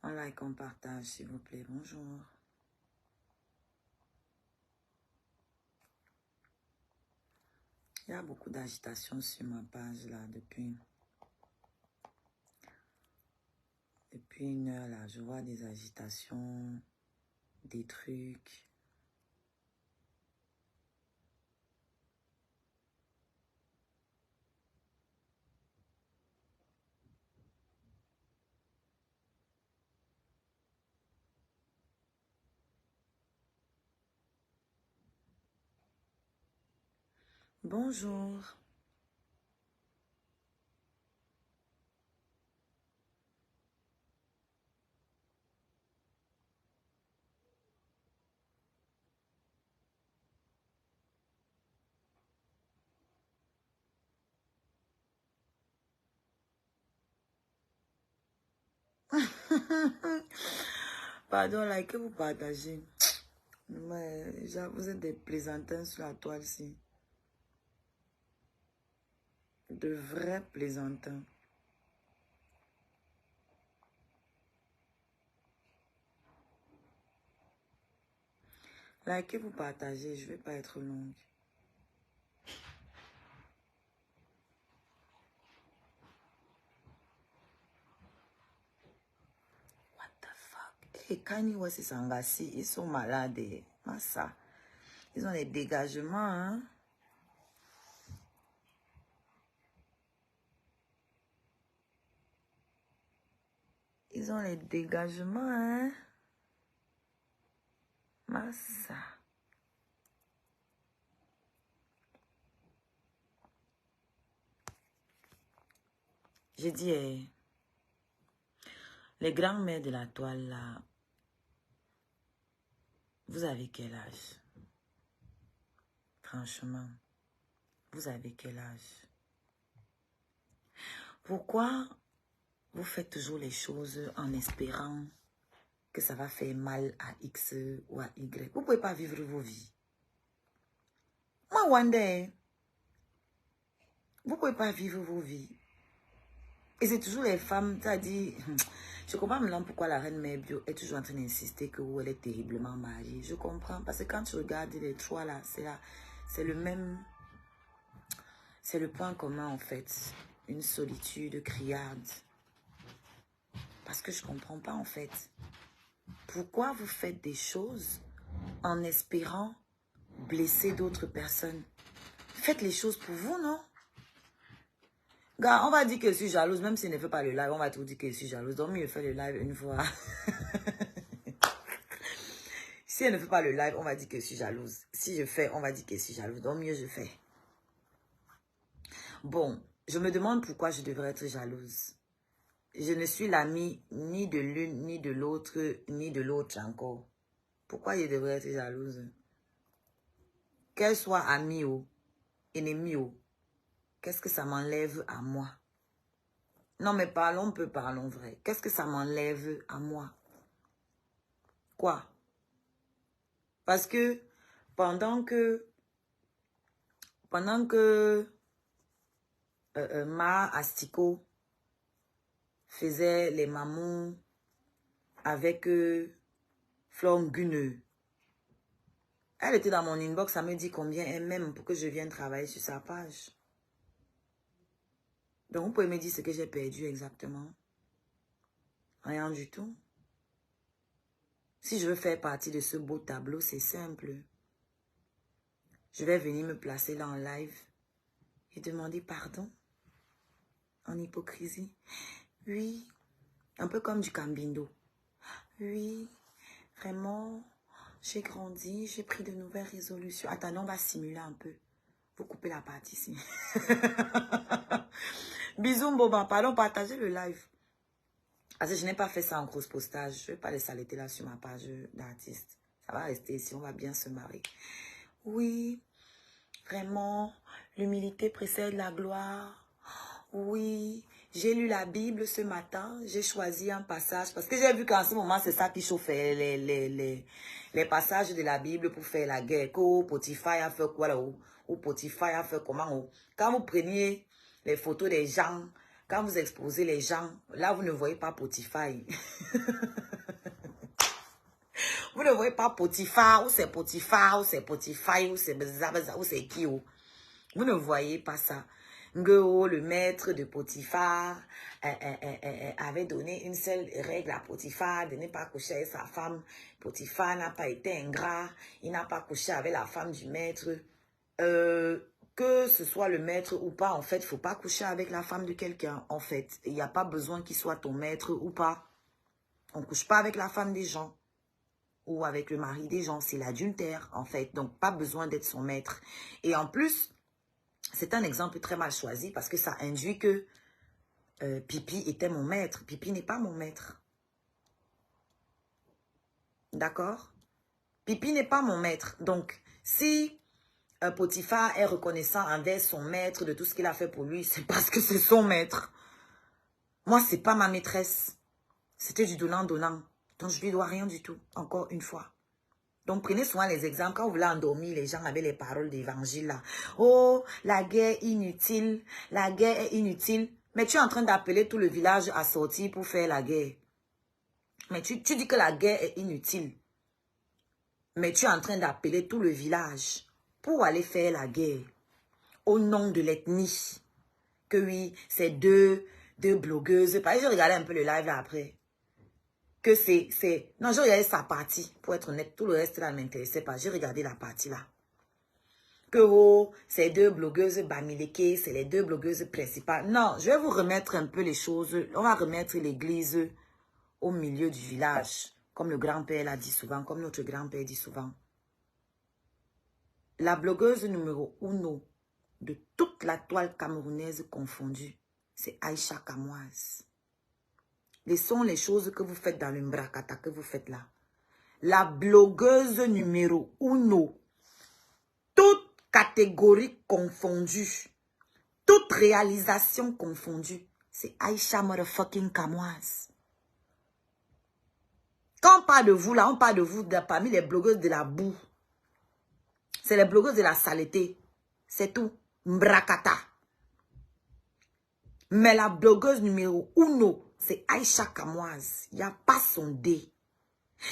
On like, on partage, s'il vous plaît. Bonjour. Il y a beaucoup d'agitation sur ma page là depuis une heure là. Je vois des agitations, des trucs. Bonjour. Pardon, là, que vous partagez. Mais vous êtes des plaisantins sur la toile-ci. De vrais plaisantins. Là, que vous partagez, je ne vais pas être longue. What the fuck? Hey, Kanye West et Sangassi, ils sont malades. Massa. Ils ont des dégagements, hein? Ils ont les dégagements, hein? Massa. J'ai dit, les grands-mères de la toile, là, vous avez quel âge? Franchement, vous avez quel âge? Pourquoi vous faites toujours les choses en espérant que ça va faire mal à X ou à Y? Vous ne pouvez pas vivre vos vies. Moi, Wanda, vous ne pouvez pas vivre vos vies. Et c'est toujours les femmes, c'est-à-dire, je comprends maintenant pourquoi la reine Mère Bio est toujours en train d'insister que elle est terriblement mariée. Je comprends, parce que quand tu regardes les trois là, c'est le même, c'est le point commun en fait. Une solitude criarde. Parce que je ne comprends pas en fait. Pourquoi vous faites des choses en espérant blesser d'autres personnes? Faites les choses pour vous, non? Gars, on va dire que je suis jalouse, même si elle ne fait pas le live, on va tout dire que je suis jalouse. Donc, mieux faire le live une fois. Si elle ne fait pas le live, on va dire que je suis jalouse. Si je fais, on va dire que je suis jalouse. Donc, mieux je fais. Bon, je me demande pourquoi je devrais être jalouse. Je ne suis l'amie ni de l'une, ni de l'autre, ni de l'autre encore. Pourquoi je devrais être jalouse? Qu'elle soit amie ou ennemie ou, qu'est-ce que ça m'enlève à moi? Non, mais parlons vrai. Qu'est-ce que ça m'enlève à moi? Quoi? Parce que pendant que Ma Astico faisait les mamans avec Florent Guneux, elle était dans mon inbox, ça me dit combien elle m'aime pour que je vienne travailler sur sa page. Donc, vous pouvez me dire ce que j'ai perdu exactement? Rien du tout. Si je veux faire partie de ce beau tableau, c'est simple. Je vais venir me placer là en live et demander pardon. En hypocrisie. Oui. Un peu comme du cambindo. Oui. Vraiment, j'ai grandi, j'ai pris de nouvelles résolutions. Attends, on va simuler un peu. Vous coupez la partie ici. Bisous, Boba. Pardon, partagez le live. Parce que je n'ai pas fait ça en grosse postage. Je ne vais pas les saleter là sur ma page d'artiste. Ça va rester ici. On va bien se marier. Oui, vraiment, l'humilité précède la gloire. Oui, j'ai lu la Bible ce matin. J'ai choisi un passage. Parce que j'ai vu qu'en ce moment, c'est ça qui chauffait les passages de la Bible pour faire la guerre. Que Potiphar a fait quoi là? Ou Potiphar a fait comment? Quand vous preniez les photos des gens, quand vous exposez les gens, là, vous ne voyez pas Potiphar. Vous ne voyez pas Potiphar, ou c'est Potiphar, ou c'est Potiphar, ou c'est Bezabaza, ou c'est qui. Vous ne voyez pas ça. Ngeo, le maître de Potiphar, avait donné une seule règle à Potiphar de ne pas coucher avec sa femme. Potiphar n'a pas été ingrat, il n'a pas couché avec la femme du maître. Que ce soit le maître ou pas, en fait, il ne faut pas coucher avec la femme de quelqu'un, en fait. Il n'y a pas besoin qu'il soit ton maître ou pas. On ne couche pas avec la femme des gens ou avec le mari des gens, c'est l'adultère, en fait. Donc, pas besoin d'être son maître. Et en plus, c'est un exemple très mal choisi parce que ça induit que Pipi était mon maître. Pipi n'est pas mon maître. D'accord? Pipi n'est pas mon maître. Donc, si Potiphar est reconnaissant envers son maître de tout ce qu'il a fait pour lui, c'est parce que c'est son maître. Moi, c'est pas ma maîtresse. C'était du donnant-donnant. Donc, je lui dois rien du tout, encore une fois. Donc, prenez souvent les exemples. Quand vous voulez endormir les gens avec les paroles d'évangile là. Oh, la guerre inutile. La guerre est inutile. Mais tu es en train d'appeler tout le village à sortir pour faire la guerre. Mais tu dis que la guerre est inutile. Mais tu es en train d'appeler tout le village pour aller faire la guerre. Au nom de l'ethnie. Que oui, c'est deux blogueuses. Parce que je regardais un peu le live là après. Que c'est... Non, j'ai regardé sa partie. Pour être honnête, tout le reste là ne m'intéressait pas. J'ai regardé la partie là. Que oh, c'est deux blogueuses Bamileke, c'est les deux blogueuses principales. Non, je vais vous remettre un peu les choses. On va remettre l'église au milieu du village. Comme le grand-père l'a dit souvent, comme notre grand-père dit souvent. La blogueuse numéro 1 de toute la toile camerounaise confondue, c'est Aïcha Kamoise. Laissons les choses que vous faites dans le mbrakata que vous faites là. La blogueuse numéro 1, toute catégorie confondue, toute réalisation confondue, c'est Aïcha motherfucking Kamoise. Quand on parle de vous là, on parle de vous parmi les blogueuses de la boue. C'est les blogueuses de la saleté. C'est tout. Mbrakata. Mais la blogueuse numéro 1, c'est Aïcha Kamoise. Il n'y a pas son dé.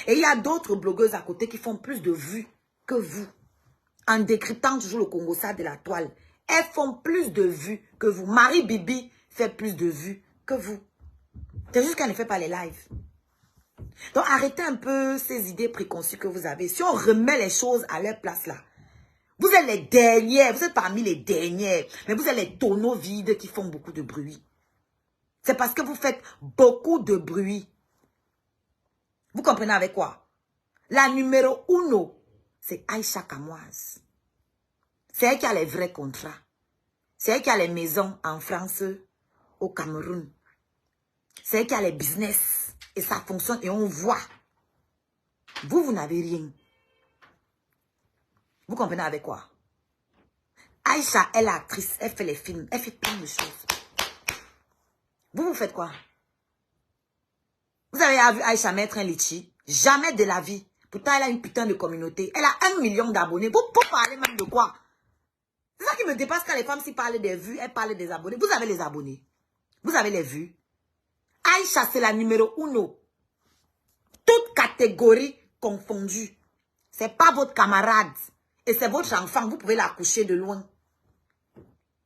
Et il y a d'autres blogueuses à côté qui font plus de vues que vous. En décryptant toujours le Congo-ça de la toile. Elles font plus de vues que vous. Marie Bibi fait plus de vues que vous. C'est juste qu'elle ne fait pas les lives. Donc arrêtez un peu ces idées préconçues que vous avez. Si on remet les choses à leur place là. Vous êtes les dernières, vous êtes parmi les dernières. Mais vous êtes les tonneaux vides qui font beaucoup de bruit. C'est parce que vous faites beaucoup de bruit. Vous comprenez avec quoi? La numéro 1, c'est Aïcha Kamoise. C'est elle qui a les vrais contrats. C'est elle qui a les maisons en France, au Cameroun. C'est elle qui a les business. Et ça fonctionne et on voit. Vous, vous n'avez rien. Vous comprenez avec quoi? Aïcha, elle est actrice, elle fait les films, elle fait plein de choses. Vous, vous faites quoi? Vous avez vu Aïcha mettre un litchi? Jamais de la vie. Pourtant, elle a une putain de communauté. Elle a 1 million d'abonnés. Vous parlez même de quoi? C'est ça qui me dépasse quand les femmes s'y parlent des vues, elles parlent des abonnés. Vous avez les abonnés. Vous avez les vues. Aïcha, c'est la numéro 1. Toute catégorie confondue. C'est pas votre camarade. Et c'est votre enfant. Vous pouvez l'accoucher de loin.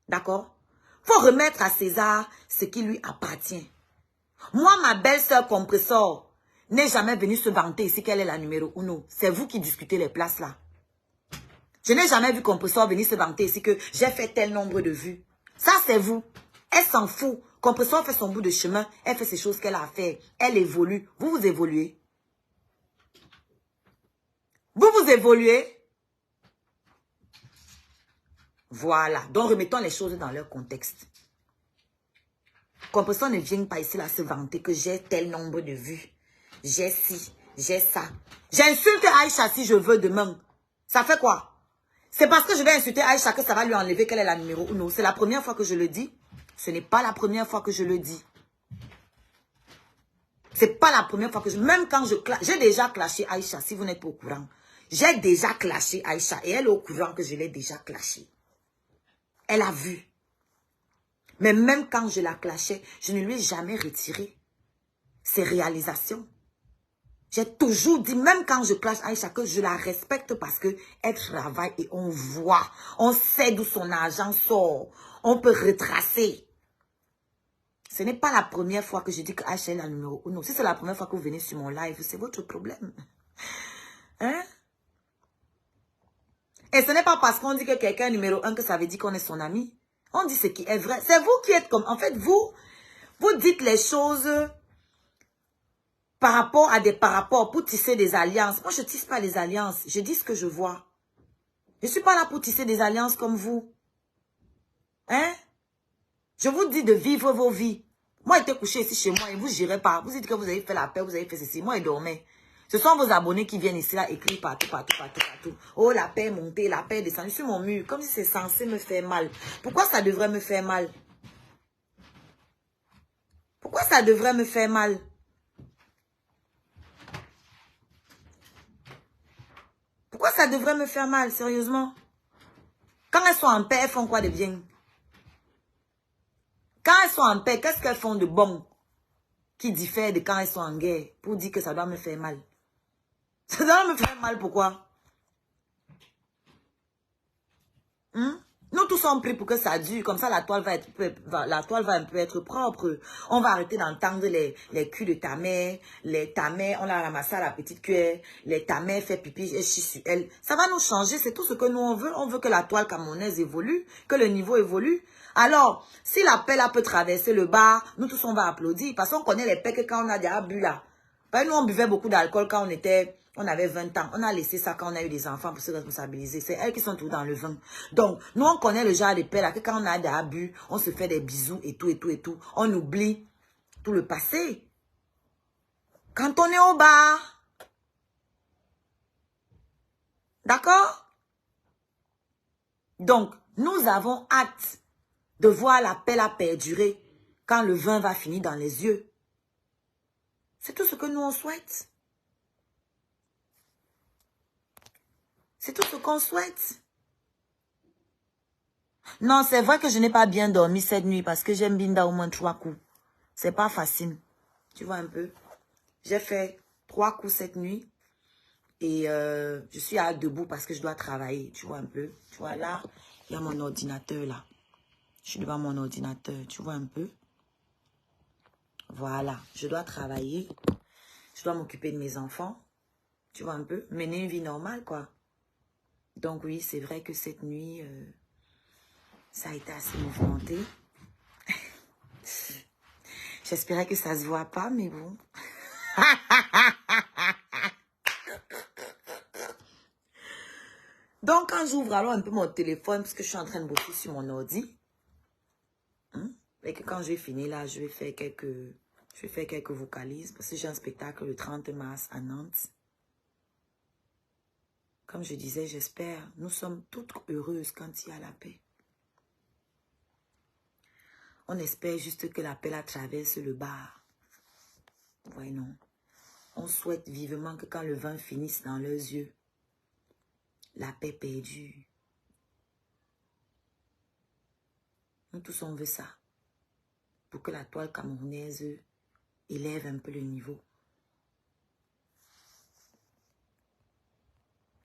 D'accord? Faut remettre à César ce qui lui appartient. Moi, ma belle-sœur compresseur n'est jamais venue se vanter ici qu'elle est la numéro 1. C'est vous qui discutez les places là. Je n'ai jamais vu compresseur venir se vanter ici que j'ai fait tel nombre de vues. Ça, c'est vous. Elle s'en fout. Compresseur fait son bout de chemin. Elle fait ces choses qu'elle a à faire. Elle évolue. Vous, vous évoluez. Vous, vous évoluez. Voilà. Donc, remettons les choses dans leur contexte. Qu'on personne ne vienne pas ici là se vanter que j'ai tel nombre de vues. J'ai ci, j'ai ça. J'insulte Aïcha si je veux demain. Ça fait quoi? C'est parce que je vais insulter Aïcha que ça va lui enlever qu'elle est la numéro 1. C'est la première fois que je le dis. Ce n'est pas la première fois que je le dis. C'est pas la première fois que je... Même quand je clash... J'ai déjà clashé Aïcha, si vous n'êtes pas au courant. J'ai déjà clashé Aïcha et elle est au courant que je l'ai déjà clashé. Elle a vu. Mais même quand je la clashais, je ne lui ai jamais retiré ses réalisations. J'ai toujours dit, même quand je clash Aïcha, que je la respecte parce que elle travaille et on voit. On sait d'où son argent sort. On peut retracer. Ce n'est pas la première fois que je dis que Aïcha est la numéro 1. Non, si c'est la première fois que vous venez sur mon live, c'est votre problème. Hein? Et ce n'est pas parce qu'on dit que quelqu'un est numéro 1 que ça veut dire qu'on est son ami. On dit ce qui est vrai. C'est vous qui êtes comme... En fait, vous dites les choses par rapport à des par-rapports pour tisser des alliances. Moi, je ne tisse pas les alliances. Je dis ce que je vois. Je ne suis pas là pour tisser des alliances comme vous. Hein? Je vous dis de vivre vos vies. Moi, j'étais couché ici chez moi et vous j'irai pas. Vous dites que vous avez fait la paix, vous avez fait ceci. Moi, je dormais. Ce sont vos abonnés qui viennent ici, là, écrire partout. Oh, la paix est montée, la paix est descendue sur mon mur. Comme si c'est censé me faire mal. Pourquoi ça devrait me faire mal? Pourquoi ça devrait me faire mal? Pourquoi ça devrait me faire mal, sérieusement? Quand elles sont en paix, elles font quoi de bien? Quand elles sont en paix, qu'est-ce qu'elles font de bon qui diffère de quand elles sont en guerre pour dire que ça doit me faire mal? Ça doit me faire mal, pourquoi? Nous tous sommes pris pour que ça dure. Comme ça, la toile va un peu être propre. On va arrêter d'entendre les culs de ta mère. Ta mère, on l'a ramassé à la petite cuillère. Ta mère fait pipi, elle chie sur elle. Ça va nous changer. C'est tout ce que nous on veut. On veut que la toile camerounaise évolue. Que le niveau évolue. Alors, si la paix là peut traverser le bar, nous tous on va applaudir. Parce qu'on connaît les paix que quand on a déjà bu là. Nous on buvait beaucoup d'alcool quand on avait 20 ans. On a laissé ça quand on a eu des enfants pour se responsabiliser. C'est elles qui sont tout dans le vin. Donc, nous, on connaît le genre de paix là, que quand on a des abus, on se fait des bisous et tout. On oublie tout le passé. Quand on est au bar. D'accord? Donc, nous avons hâte de voir la paix là perdurer quand le vin va finir dans les yeux. C'est tout ce que nous, on souhaite. C'est tout ce qu'on souhaite. Non, c'est vrai que je n'ai pas bien dormi cette nuit parce que j'aime Binda au moins 3 coups. C'est pas facile. Tu vois un peu. J'ai fait 3 coups cette nuit. Et je suis debout parce que je dois travailler. Tu vois un peu. Tu vois là, il y a mon ordinateur là. Je suis devant mon ordinateur. Tu vois un peu. Voilà. Je dois travailler. Je dois m'occuper de mes enfants. Tu vois un peu. Mener une vie normale quoi. Donc oui, c'est vrai que cette nuit, ça a été assez mouvementé. J'espérais que ça se voit pas, mais bon. Donc, quand j'ouvre alors un peu mon téléphone, parce que je suis en train de bosser sur mon ordi, et que quand je vais finir là, je vais faire quelques vocalises, parce que j'ai un spectacle le 30 mars à Nantes. Comme je disais, j'espère, nous sommes toutes heureuses quand il y a la paix. On espère juste que la paix la traverse le bar. Ouais, non. On souhaite vivement que quand le vin finisse dans leurs yeux, la paix perdure. Nous tous, on veut ça. Pour que la toile camerounaise élève un peu le niveau.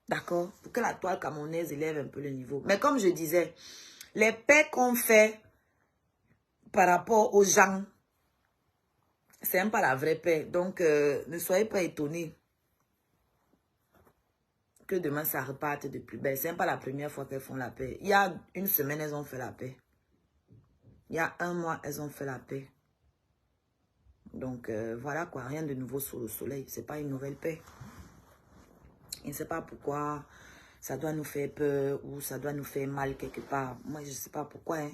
D'accord? Pour que la toile camerounaise élève un peu le niveau. Mais comme je disais, les paix qu'on fait par rapport aux gens, c'est même pas la vraie paix. Donc, ne soyez pas étonnés que demain, ça reparte de plus belle. C'est même pas la première fois qu'elles font la paix. Il y a une semaine, elles ont fait la paix. Il y a 1 mois, elles ont fait la paix. Donc, voilà quoi, rien de nouveau sous le soleil. C'est pas une nouvelle paix. Je ne sais pas pourquoi ça doit nous faire peur ou ça doit nous faire mal quelque part. Moi, je ne sais pas pourquoi. Hein.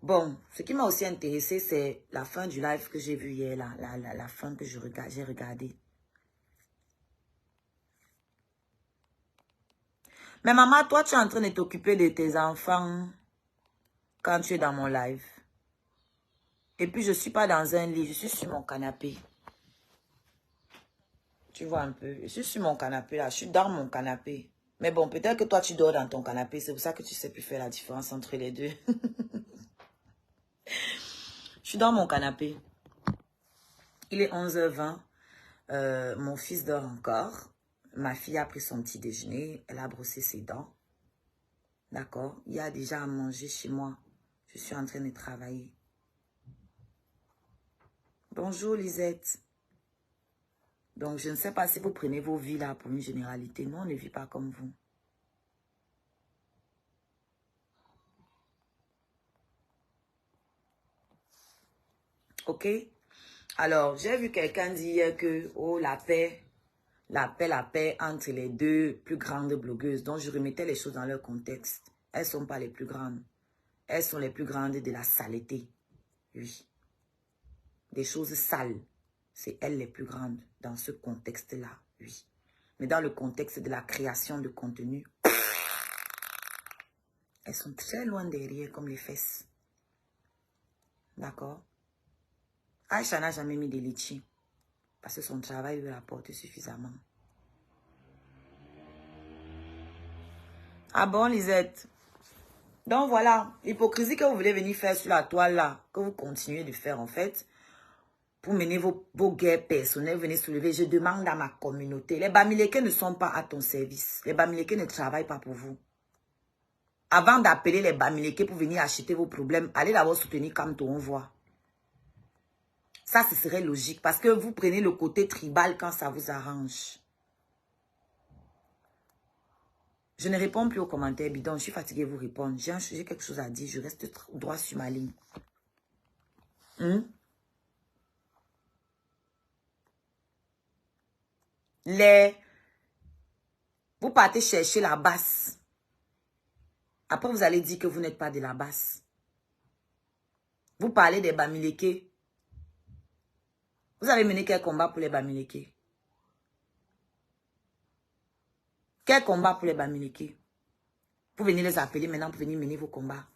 Bon, ce qui m'a aussi intéressé, c'est la fin du live que j'ai vu hier, la fin que j'ai regardé. Mais maman, toi, tu es en train de t'occuper de tes enfants quand tu es dans mon live. Et puis, je ne suis pas dans un lit, je suis sur mon canapé. Tu vois un peu, je suis sur mon canapé là, je suis dans mon canapé. Mais bon, peut-être que toi, tu dors dans ton canapé, c'est pour ça que tu ne sais plus faire la différence entre les deux. Je suis dans mon canapé. Il est 11h20. Mon fils dort encore. Ma fille a pris son petit déjeuner. Elle a brossé ses dents. D'accord? Il y a déjà à manger chez moi. Je suis en train de travailler. Bonjour Lisette. Donc, je ne sais pas si vous prenez vos vies là pour une généralité. Nous, on ne vit pas comme vous. Ok? Alors, j'ai vu quelqu'un dire que, oh, la paix entre les deux plus grandes blogueuses. Donc, je remettais les choses dans leur contexte. Elles ne sont pas les plus grandes. Elles sont les plus grandes de la saleté. Oui. Des choses sales. C'est elles les plus grandes dans ce contexte-là. Oui. Mais dans le contexte de la création de contenu, elles sont très loin derrière comme les fesses. D'accord? Aïcha n'a jamais mis de litchi. Parce que son travail lui rapporte suffisamment. Ah bon, Lisette? Donc voilà, l'hypocrisie que vous voulez venir faire sur la toile là, que vous continuez de faire en fait, pour mener vos guerres personnelles, venez soulever. Je demande à ma communauté, les Bamileke ne sont pas à ton service. Les Bamileke ne travaillent pas pour vous. Avant d'appeler les Bamileke pour venir acheter vos problèmes, allez d'abord soutenir Kamto, on voit. Ça, ce serait logique parce que vous prenez le côté tribal quand ça vous arrange. Je ne réponds plus aux commentaires bidons. Je suis fatiguée de vous répondre. J'ai quelque chose à dire. Je reste droit sur ma ligne. Vous partez chercher la basse. Après, vous allez dire que vous n'êtes pas de la basse. Vous parlez des Bamileke. Vous avez mené quel combat pour les Bamileke? Quel combat pour les Bamileke? Vous venez les appeler maintenant pour venir mener vos combats.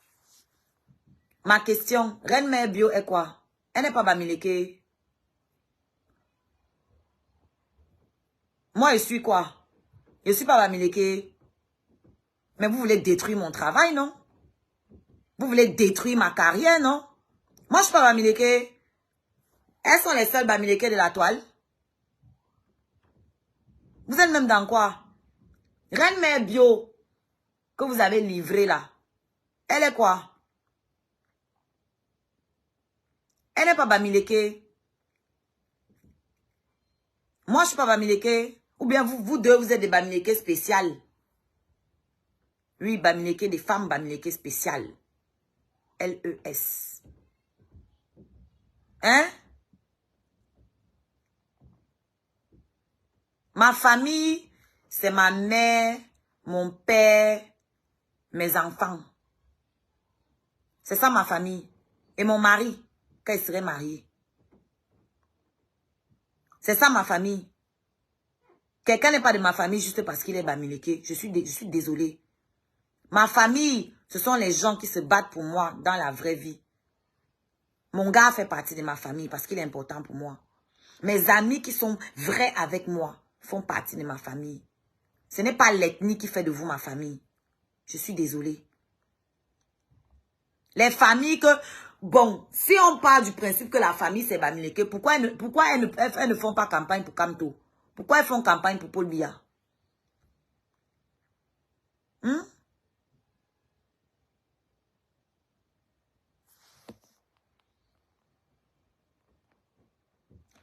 Ma question, Reine Mère Bio est quoi? Elle n'est pas Bamileke. Moi, je suis quoi? Je ne suis pas Bamileke. Mais vous voulez détruire mon travail, non? Vous voulez détruire ma carrière, non? Moi, je ne suis pas Bamileke. Elles sont les seules Bamileke de la toile. Vous êtes même dans quoi? Reine Mère Bio que vous avez livré là. Elle est quoi? Elle n'est pas Bamileke. Moi, je ne suis pas Bamileke. Ou bien vous deux, vous êtes des Bamileke spéciales. Oui, Bamileke, des femmes Bamileke spéciales. L-E-S. Hein? Ma famille, c'est ma mère, mon père, mes enfants. C'est ça ma famille. Et mon mari, quand il serait marié. C'est ça ma famille. Quelqu'un n'est pas de ma famille juste parce qu'il est Bamileke. Je suis désolée. Ma famille, ce sont les gens qui se battent pour moi dans la vraie vie. Mon gars fait partie de ma famille parce qu'il est important pour moi. Mes amis qui sont vrais avec moi font partie de ma famille. Ce n'est pas l'ethnie qui fait de vous ma famille. Je suis désolée. Les familles que... Bon, si on part du principe que la famille c'est Bamileke, pourquoi elles ne font pas campagne pour Kamto? Pourquoi elles font campagne pour Paul Biya?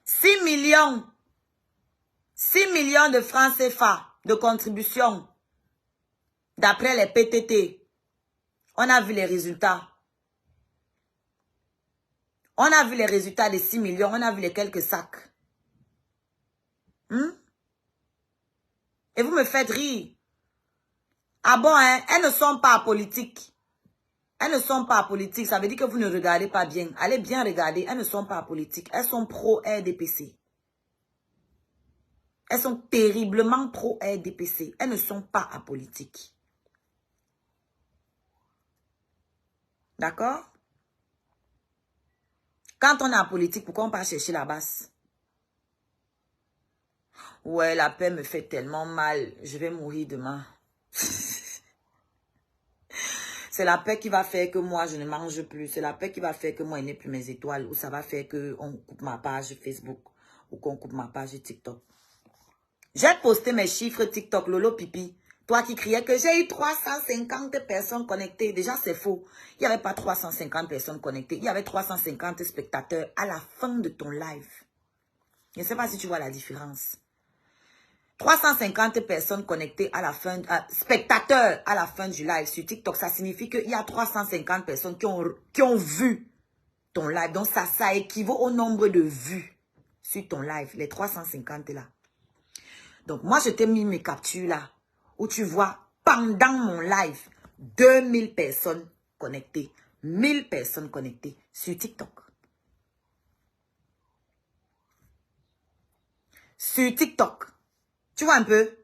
6 millions. 6 millions de francs CFA de contribution. D'après les PTT. On a vu les résultats. On a vu les résultats des 6 millions. On a vu les quelques sacs. Et vous me faites rire. Ah bon, hein? Elles ne sont pas politiques. Elles ne sont pas politiques. Ça veut dire que vous ne regardez pas bien. Allez bien regarder. Elles ne sont pas politiques. Elles sont pro-RDPC. Elles sont terriblement pro-RDPC. Elles ne sont pas apolitiques. D'accord? Quand on est apolitique, pourquoi on part chercher la basse? Ouais, la paix me fait tellement mal. Je vais mourir demain. C'est la paix qui va faire que moi, je ne mange plus. C'est la paix qui va faire que moi, je n'ai plus mes étoiles. Ou ça va faire qu'on coupe ma page Facebook. Ou qu'on coupe ma page TikTok. J'ai posté mes chiffres TikTok, Lolo Pipi. Toi qui criais que j'ai eu 350 personnes connectées. Déjà, c'est faux. Il n'y avait pas 350 personnes connectées. Il y avait 350 spectateurs à la fin de ton live. Je ne sais pas si tu vois la différence. 350 personnes connectées à la fin, spectateurs à la fin du live sur TikTok. Ça signifie qu'il y a 350 personnes qui ont vu ton live. Donc, ça équivaut au nombre de vues sur ton live. Les 350 là. Donc, moi, je t'ai mis mes captures là, où tu vois, pendant mon live, 2000 personnes connectées, 1000 personnes connectées sur TikTok. Sur TikTok. Tu vois un peu?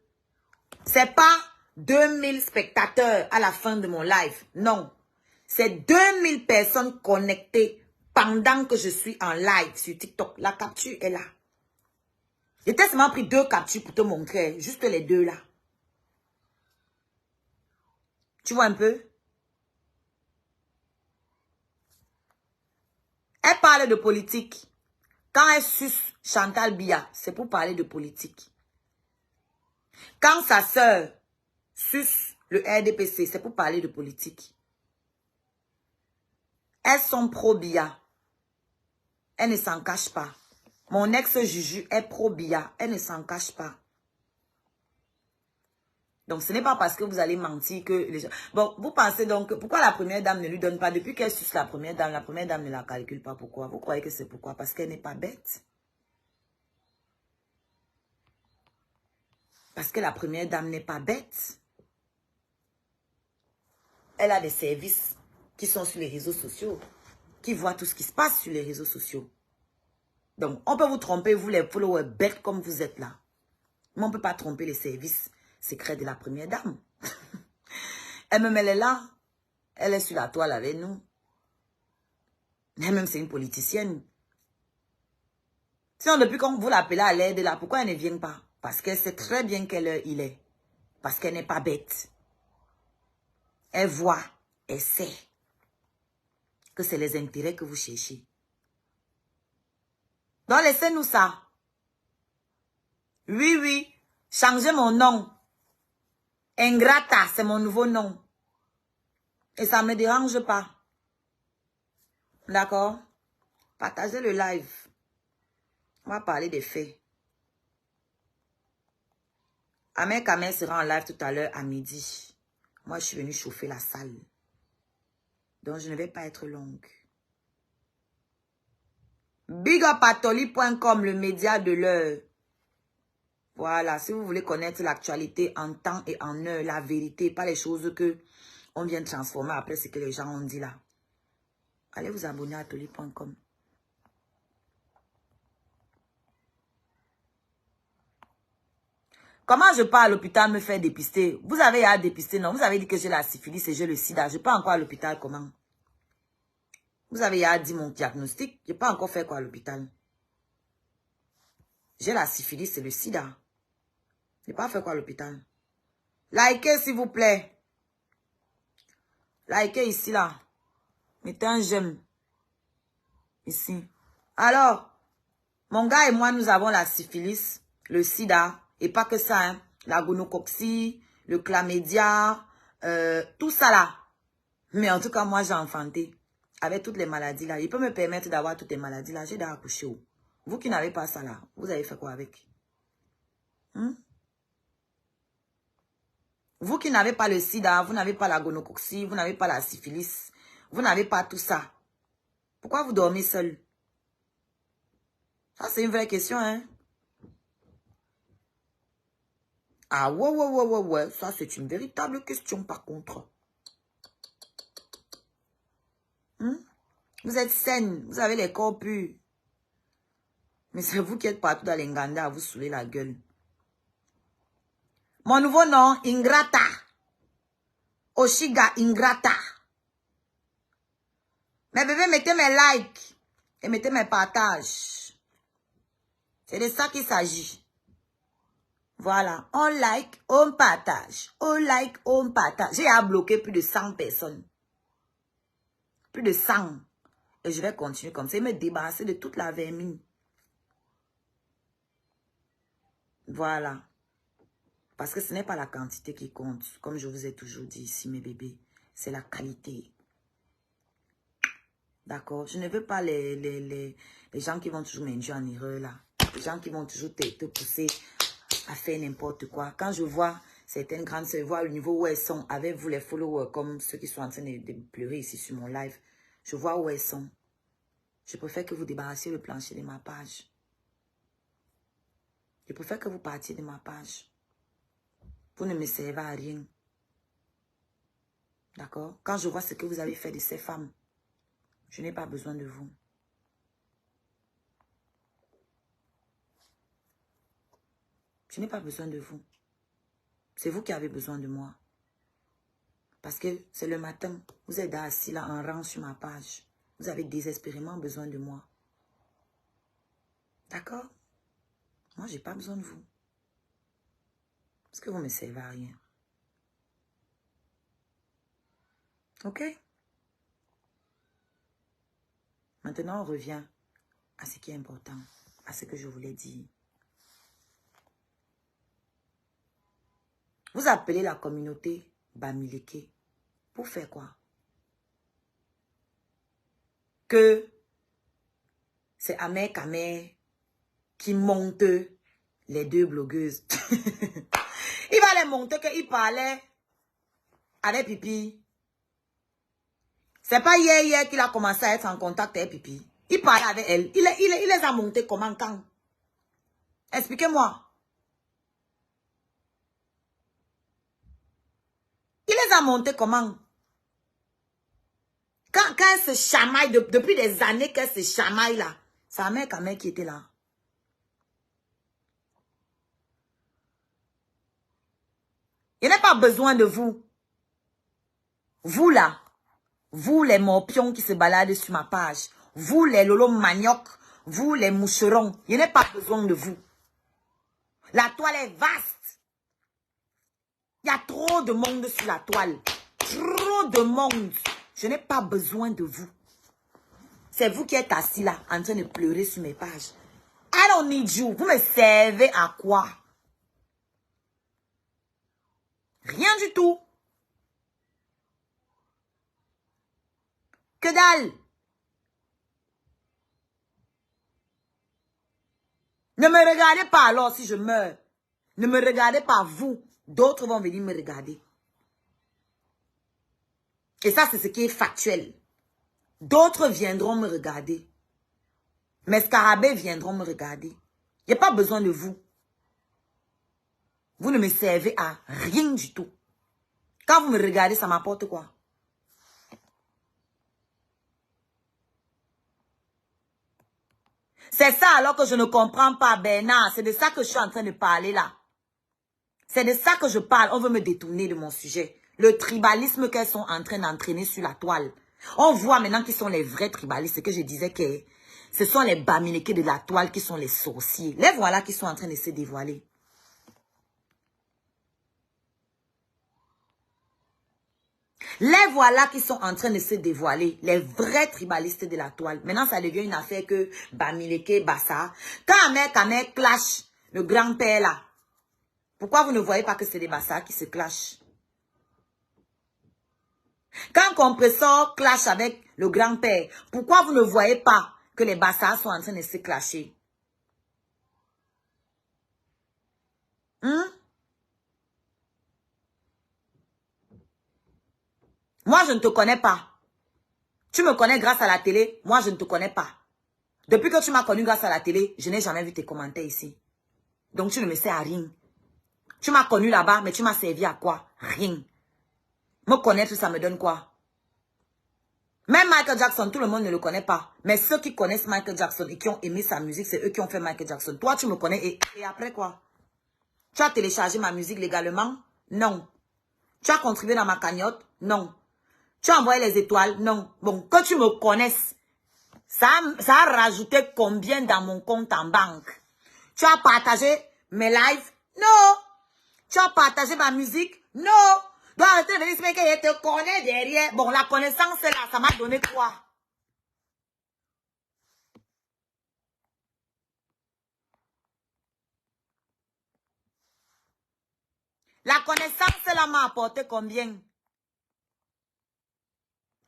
C'est pas 2000 spectateurs à la fin de mon live. Non. C'est 2000 personnes connectées pendant que je suis en live sur TikTok. La capture est là. J'ai seulement pris 2 captures pour te montrer. Juste les 2 là. Tu vois un peu? Elle parle de politique. Quand elle suce Chantal Biya, c'est pour parler de politique. Quand sa sœur suce le RDPC, c'est pour parler de politique. Elles sont pro-Biya. Elle ne s'en cache pas. Mon ex-Juju est pro-Biya. Elle ne s'en cache pas. Donc, ce n'est pas parce que vous allez mentir que les gens... Bon, vous pensez donc... Pourquoi la première dame ne lui donne pas... Depuis qu'elle suce la première dame ne la calcule pas. Pourquoi? Vous croyez que c'est pourquoi? Parce qu'elle n'est pas bête. Parce que la première dame n'est pas bête. Elle a des services qui sont sur les réseaux sociaux. Qui voient tout ce qui se passe sur les réseaux sociaux. Donc, on peut vous tromper, vous les followers bêtes comme vous êtes là. Mais on ne peut pas tromper les services secrets de la première dame. Elle-même, elle est là. Elle est sur la toile avec nous. Elle-même, c'est une politicienne. Sinon, depuis quand vous l'appelez à l'aide là, pourquoi elle ne vient pas? Parce qu'elle sait très bien quelle heure il est. Parce qu'elle n'est pas bête. Elle voit, elle sait que c'est les intérêts que vous cherchez. Donc, laissez-nous ça. Oui, oui. Changez mon nom. Ingrata, c'est mon nouveau nom. Et ça ne me dérange pas. D'accord? Partagez le live. On va parler des faits. Amel Kamel sera en live tout à l'heure à midi. Moi, je suis venue chauffer la salle. Donc, je ne vais pas être longue. Bigupatoli.com, le média de l'heure. Voilà, si vous voulez connaître l'actualité en temps et en heure, la vérité, pas les choses que on vient transformer après ce que les gens ont dit là. Allez vous abonner à atoli.com. Comment je pars à l'hôpital me faire dépister? Vous avez à dépister, non? Vous avez dit que j'ai la syphilis et j'ai le sida. Je pars encore à l'hôpital comment? Vous avez à dit mon diagnostic. Je n'ai pas encore fait quoi à l'hôpital? J'ai la syphilis et le sida. Je n'ai pas fait quoi à l'hôpital? Likez s'il vous plaît. Likez ici là. Mettez un j'aime. Ici. Alors, mon gars et moi, nous avons la syphilis, le sida, et pas que ça, hein. La gonocoxie, le chlamydia, tout ça là. Mais en tout cas, moi, j'ai enfanté. Avec toutes les maladies là. Il peut me permettre d'avoir toutes les maladies là. J'ai déjà accouché. Vous qui n'avez pas ça là, vous avez fait quoi avec? Vous qui n'avez pas le sida, vous n'avez pas la gonocoxie, vous n'avez pas la syphilis, vous n'avez pas tout ça. Pourquoi vous dormez seul? Ça, c'est une vraie question, hein? Ah ouais. Ça, c'est une véritable question, par contre. Vous êtes saine. Vous avez les corps purs. Mais c'est vous qui êtes partout dans les Nganda à vous saouler la gueule. Mon nouveau nom, Ingrata. Oshiga Ingrata. Mes bébés, mettez mes likes. Et mettez mes partages. C'est de ça qu'il s'agit. Voilà. On like, on partage. On like, on partage. J'ai à bloquer plus de 100 personnes. Plus de 100. Et je vais continuer comme ça. Et me débarrasser de toute la vermine. Voilà. Parce que ce n'est pas la quantité qui compte. Comme je vous ai toujours dit ici, mes bébés. C'est la qualité. D'accord? Je ne veux pas les gens qui vont toujours m'induire en erreur là. Les gens qui vont toujours te pousser à faire n'importe quoi. Quand je vois certaines grandes sœurs, voir le niveau où elles sont, avec vous les followers, comme ceux qui sont en train de pleurer ici sur mon live, je vois où elles sont. Je préfère que vous débarrassiez le plancher de ma page. Je préfère que vous partiez de ma page. Vous ne me servez à rien. D'accord? Quand je vois ce que vous avez fait de ces femmes, je n'ai pas besoin de vous. Je n'ai pas besoin de vous. C'est vous qui avez besoin de moi. Parce que c'est le matin. Vous êtes assis là en rang sur ma page. Vous avez désespérément besoin de moi. D'accord? Moi, je n'ai pas besoin de vous. Parce que vous ne me servez à rien. Ok? Maintenant, on revient à ce qui est important. À ce que je voulais dire. Vous appelez la communauté Bamileke. Pour faire quoi? Que c'est Amer Kamer qui monte les deux blogueuses. Il va les monter qu'il parlait avec Pipi. C'est pas hier qu'il a commencé à être en contact avec Pipi. Il parlait avec elle. Il les a montés comment, quand? Expliquez-moi. Il les a montés comment? Quand elle se chamaille, depuis des années qu'elle se chamaille là, c'est Amer Kamer qui était là. Il n'a pas besoin de vous. Vous là, vous les morpions qui se baladent sur ma page, vous les lolo manioc, vous les moucherons, il n'a pas besoin de vous. La toile est vaste. Il y a trop de monde sur la toile. Trop de monde. Je n'ai pas besoin de vous. C'est vous qui êtes assis là, en train de pleurer sur mes pages. I don't need you. Vous me servez à quoi? Rien du tout. Que dalle. Ne me regardez pas alors si je meurs. Ne me regardez pas vous. D'autres vont venir me regarder. Et ça, c'est ce qui est factuel. D'autres viendront me regarder. Mes scarabées viendront me regarder. Il n'y a pas besoin de vous. Vous ne me servez à rien du tout. Quand vous me regardez, ça m'apporte quoi? C'est ça alors que je ne comprends pas, Bernard. C'est de ça que je suis en train de parler là. C'est de ça que je parle. On veut me détourner de mon sujet. Le tribalisme qu'elles sont en train d'entraîner sur la toile. On voit maintenant qui sont les vrais tribalistes. Que je disais que ce sont les Bamileke de la toile qui sont les sorciers. Les voilà qui sont en train de se dévoiler. Les voilà qui sont en train de se dévoiler. Les vrais tribalistes de la toile. Maintenant, ça devient une affaire que Bamileke, Bassa. Quand Amer Kamer clash, le grand-père là. Pourquoi vous ne voyez pas que c'est des Bassa qui se clashent? Quand Compressor clash avec le grand-père, pourquoi vous ne voyez pas que les Bassa sont en train de se clasher? Moi, je ne te connais pas. Tu me connais grâce à la télé. Moi, je ne te connais pas. Depuis que tu m'as connu grâce à la télé, je n'ai jamais vu tes commentaires ici. Donc, tu ne me sers à rien. Tu m'as connu là-bas, mais tu m'as servi à quoi? Rien. Me connaître, ça me donne quoi? Même Michael Jackson, tout le monde ne le connaît pas. Mais ceux qui connaissent Michael Jackson et qui ont aimé sa musique, c'est eux qui ont fait Michael Jackson. Toi, tu me connais et après quoi? Tu as téléchargé ma musique légalement? Non. Tu as contribué dans ma cagnotte? Non. Tu as envoyé les étoiles? Non. Bon, que tu me connaisses, ça a rajouté combien dans mon compte en banque? Tu as partagé mes lives? Non. Tu as partagé ma musique? Non. Donc, arrêtez de venir expliquer que je te connais derrière. Bon, la connaissance, là, ça m'a donné quoi? La connaissance, là, m'a apporté combien?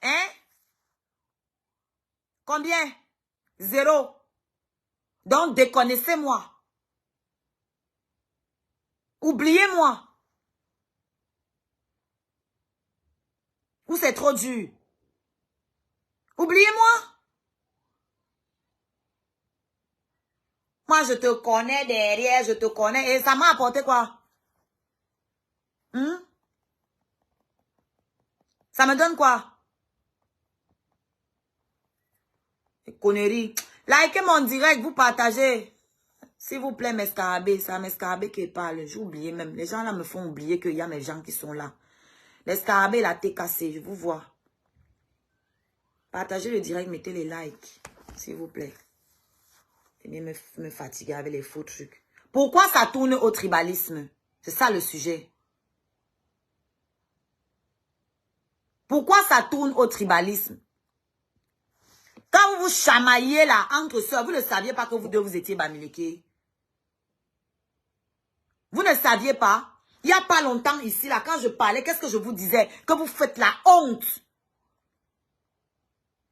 Hein? Combien? 0. Donc, déconnaissez-moi. Oubliez-moi. Ou c'est trop dur? Oubliez-moi. Moi, je te connais derrière, je te connais. Et ça m'a apporté quoi? Ça me donne quoi? Des conneries. Likez mon direct, vous partagez. S'il vous plaît, mes scarabées. C'est mes scarabées qui parlent. J'ai oublié même. Les gens là me font oublier qu'il y a mes gens qui sont là. Les scarabées, la tête cassée, je vous vois. Partagez le direct, mettez les likes. S'il vous plaît. Venez me fatiguer avec les faux trucs. Pourquoi ça tourne au tribalisme? C'est ça le sujet. Pourquoi ça tourne au tribalisme? Quand vous vous chamaillez là, entre sœurs, vous ne saviez pas que vous deux vous étiez bamileke. Vous ne saviez pas? Il n'y a pas longtemps ici, là, quand je parlais, qu'est-ce que je vous disais? Que vous faites la honte.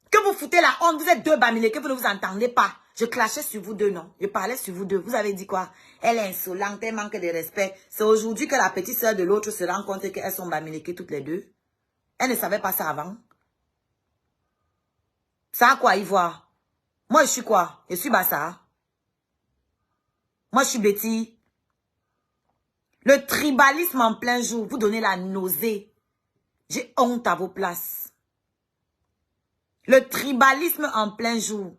Que vous foutez la honte. Vous êtes deux bamileke, vous ne vous entendez pas. Je clashais sur vous deux, non? Je parlais sur vous deux. Vous avez dit quoi? Elle est insolente, elle manque de respect. C'est aujourd'hui que la petite sœur de l'autre se rend compte qu'elles sont bamileke toutes les deux. Elle ne savait pas ça avant. Ça a quoi y voir? Moi, je suis quoi? Je suis Bassa. Moi, je suis Betty. Le tribalisme en plein jour, vous donnez la nausée. J'ai honte à vos places. Le tribalisme en plein jour,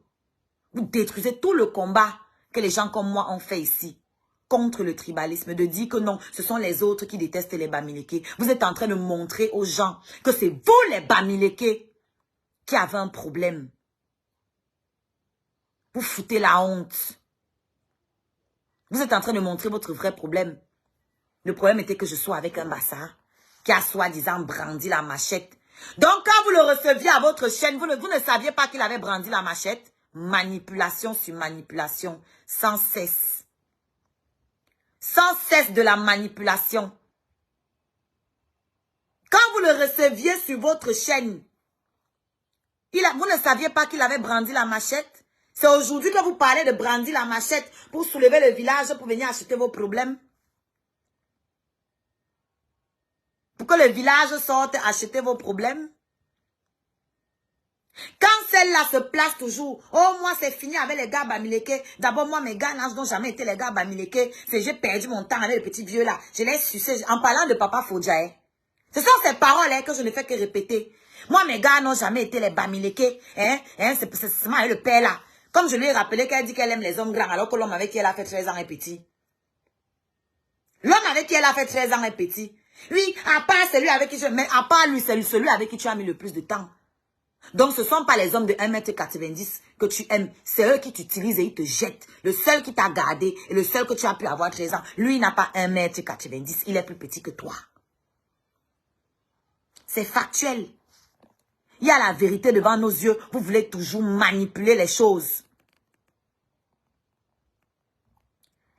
vous détruisez tout le combat que les gens comme moi ont fait ici. Contre le tribalisme, de dire que non, ce sont les autres qui détestent les bamileke. Vous êtes en train de montrer aux gens que c'est vous les bamileke qui avez un problème. Vous foutez la honte. Vous êtes en train de montrer votre vrai problème. Le problème était que je sois avec un bassa qui a soi-disant brandi la machette. Donc quand vous le receviez à votre chaîne, vous ne saviez pas qu'il avait brandi la machette. Manipulation sur manipulation, sans cesse. Sans cesse de la manipulation. Quand vous le receviez sur votre chaîne, vous ne saviez pas qu'il avait brandi la machette. C'est aujourd'hui que vous parlez de brandir la machette pour soulever le village, pour venir acheter vos problèmes. Pour que le village sorte acheter vos problèmes. Quand celle-là se place toujours, oh moi c'est fini avec les gars bamileke. D'abord moi mes gars n'ont jamais été les gars bamileke. C'est j'ai perdu mon temps avec le petit vieux là. Je l'ai sucé en parlant de Papa Fodja. Ce sont ces paroles que je ne fais que répéter. Moi mes gars n'ont jamais été les bamileke. C'est seulement le père là. Comme je lui ai rappelé qu'elle dit qu'elle aime les hommes grands alors que l'homme avec qui elle a fait 13 ans est petit. L'homme avec qui elle a fait 13 ans est petit. Oui, à part celui avec qui mais à part lui, c'est celui avec qui tu as mis le plus de temps. Donc, ce ne sont pas les hommes de 1,90 m que tu aimes. C'est eux qui t'utilisent et ils te jettent. Le seul qui t'a gardé et le seul que tu as pu avoir 13 ans, lui, il n'a pas 1,90 m. Il est plus petit que toi. C'est factuel. Il y a la vérité devant nos yeux. Vous voulez toujours manipuler les choses.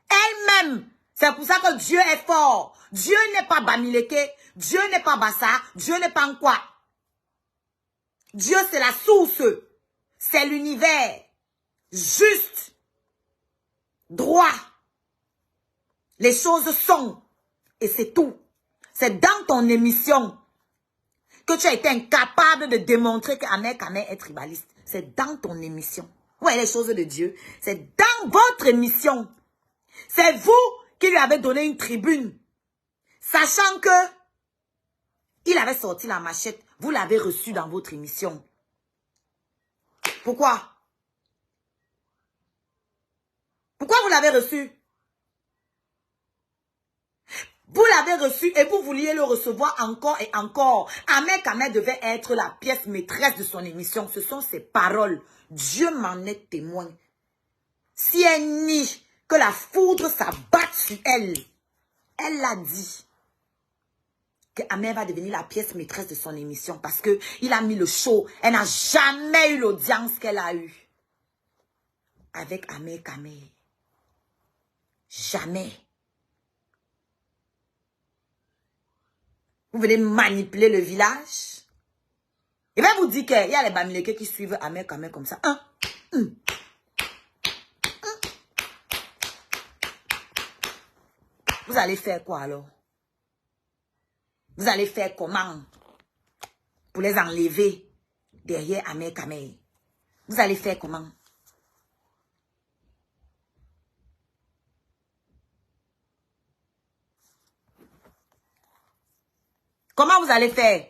Elle-même, c'est pour ça que Dieu est fort. Dieu n'est pas bamileke. Dieu n'est pas bassa. Dieu n'est pas en quoi. Dieu, c'est la source. C'est l'univers. Juste. Droit. Les choses sont. Et c'est tout. C'est dans ton émission que tu as été incapable de démontrer qu'Ahmed Kameh est tribaliste. C'est dans ton émission. Ouais, les choses de Dieu. C'est dans votre émission. C'est vous qui lui avez donné une tribune Sachant que il avait sorti la machette, vous l'avez reçu dans votre émission. Pourquoi? Pourquoi vous l'avez reçu? Vous l'avez reçu et vous vouliez le recevoir encore et encore. Ahmed Kamel devait être la pièce maîtresse de son émission. Ce sont ses paroles. Dieu m'en est témoin. Si elle nie que la foudre s'abatte sur elle, elle l'a dit que Ahmed va devenir la pièce maîtresse de son émission parce qu'il a mis le show. Elle n'a jamais eu l'audience qu'elle a eue avec Ahmed Kamel. Jamais. Vous venez manipuler le village. Il va vous dire qu'il y a les Bamileke qui suivent Ahmed Kamel comme ça. Vous allez faire quoi alors? Vous allez faire comment pour les enlever derrière Ahmed Kamel? Vous allez faire comment? Comment vous allez faire?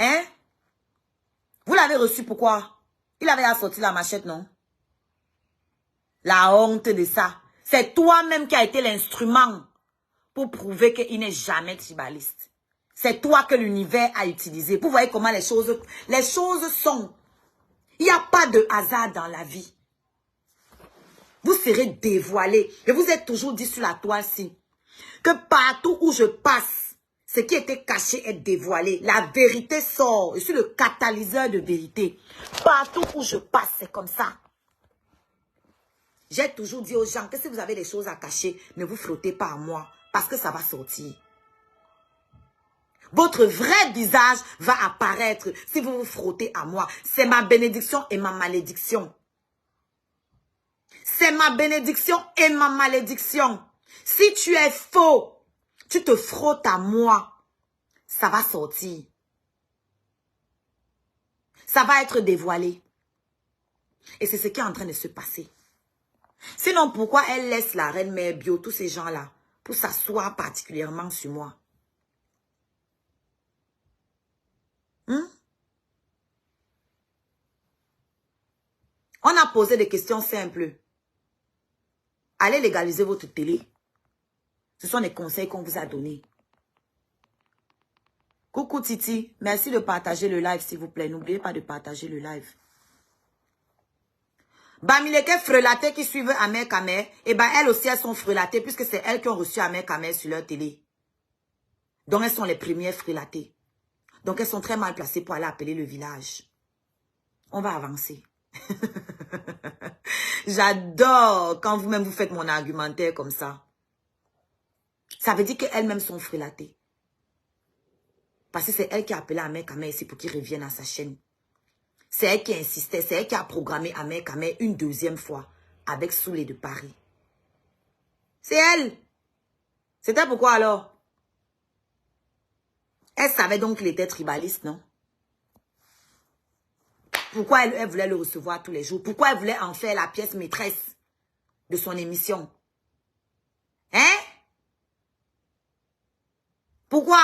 Hein? Vous l'avez reçu pourquoi? Il avait sorti la machette, non? La honte de ça. C'est toi-même qui as été l'instrument pour prouver qu'il n'est jamais tribaliste. C'est toi que l'univers a utilisé. Vous voyez comment les choses sont. Il n'y a pas de hasard dans la vie. Vous serez dévoilé. Je vous ai toujours dit sur la toile-ci que partout où je passe, ce qui était caché est dévoilé. La vérité sort. Je suis le catalyseur de vérité. Partout où je passe, c'est comme ça. J'ai toujours dit aux gens que si vous avez des choses à cacher, ne vous frottez pas à moi. Parce que ça va sortir. Votre vrai visage va apparaître si vous vous frottez à moi. C'est ma bénédiction et ma malédiction. C'est ma bénédiction et ma malédiction. Si tu es faux, tu te frottes à moi, ça va sortir. Ça va être dévoilé. Et c'est ce qui est en train de se passer. Sinon, pourquoi elle laisse la reine mère bio, tous ces gens-là, pour s'asseoir particulièrement sur moi? On a posé des questions simples. Allez légaliser votre télé. Ce sont les conseils qu'on vous a donnés. Coucou Titi, merci de partager le live s'il vous plaît. N'oubliez pas de partager le live. Bamileke frelaté qui suivent Ahmed Kamel, et ben elles aussi elles sont frelatées puisque c'est elles qui ont reçu Ahmed Kamel sur leur télé. Donc elles sont les premières frelatées. Donc elles sont très mal placées pour aller appeler le village. On va avancer. J'adore quand vous-même vous faites mon argumentaire comme ça. Ça veut dire qu'elles-mêmes sont frelatées. Parce que c'est elle qui a appelé Ahmed Kamel ici pour qu'il revienne à sa chaîne. C'est elle qui insistait, c'est elle qui a programmé Ahmed Kamel une deuxième fois avec Soulé de Paris. C'est elle. C'était pourquoi alors? Elle savait donc qu'il était tribaliste, non? Pourquoi elle voulait le recevoir tous les jours? Pourquoi elle voulait en faire la pièce maîtresse de son émission? Hein? Pourquoi?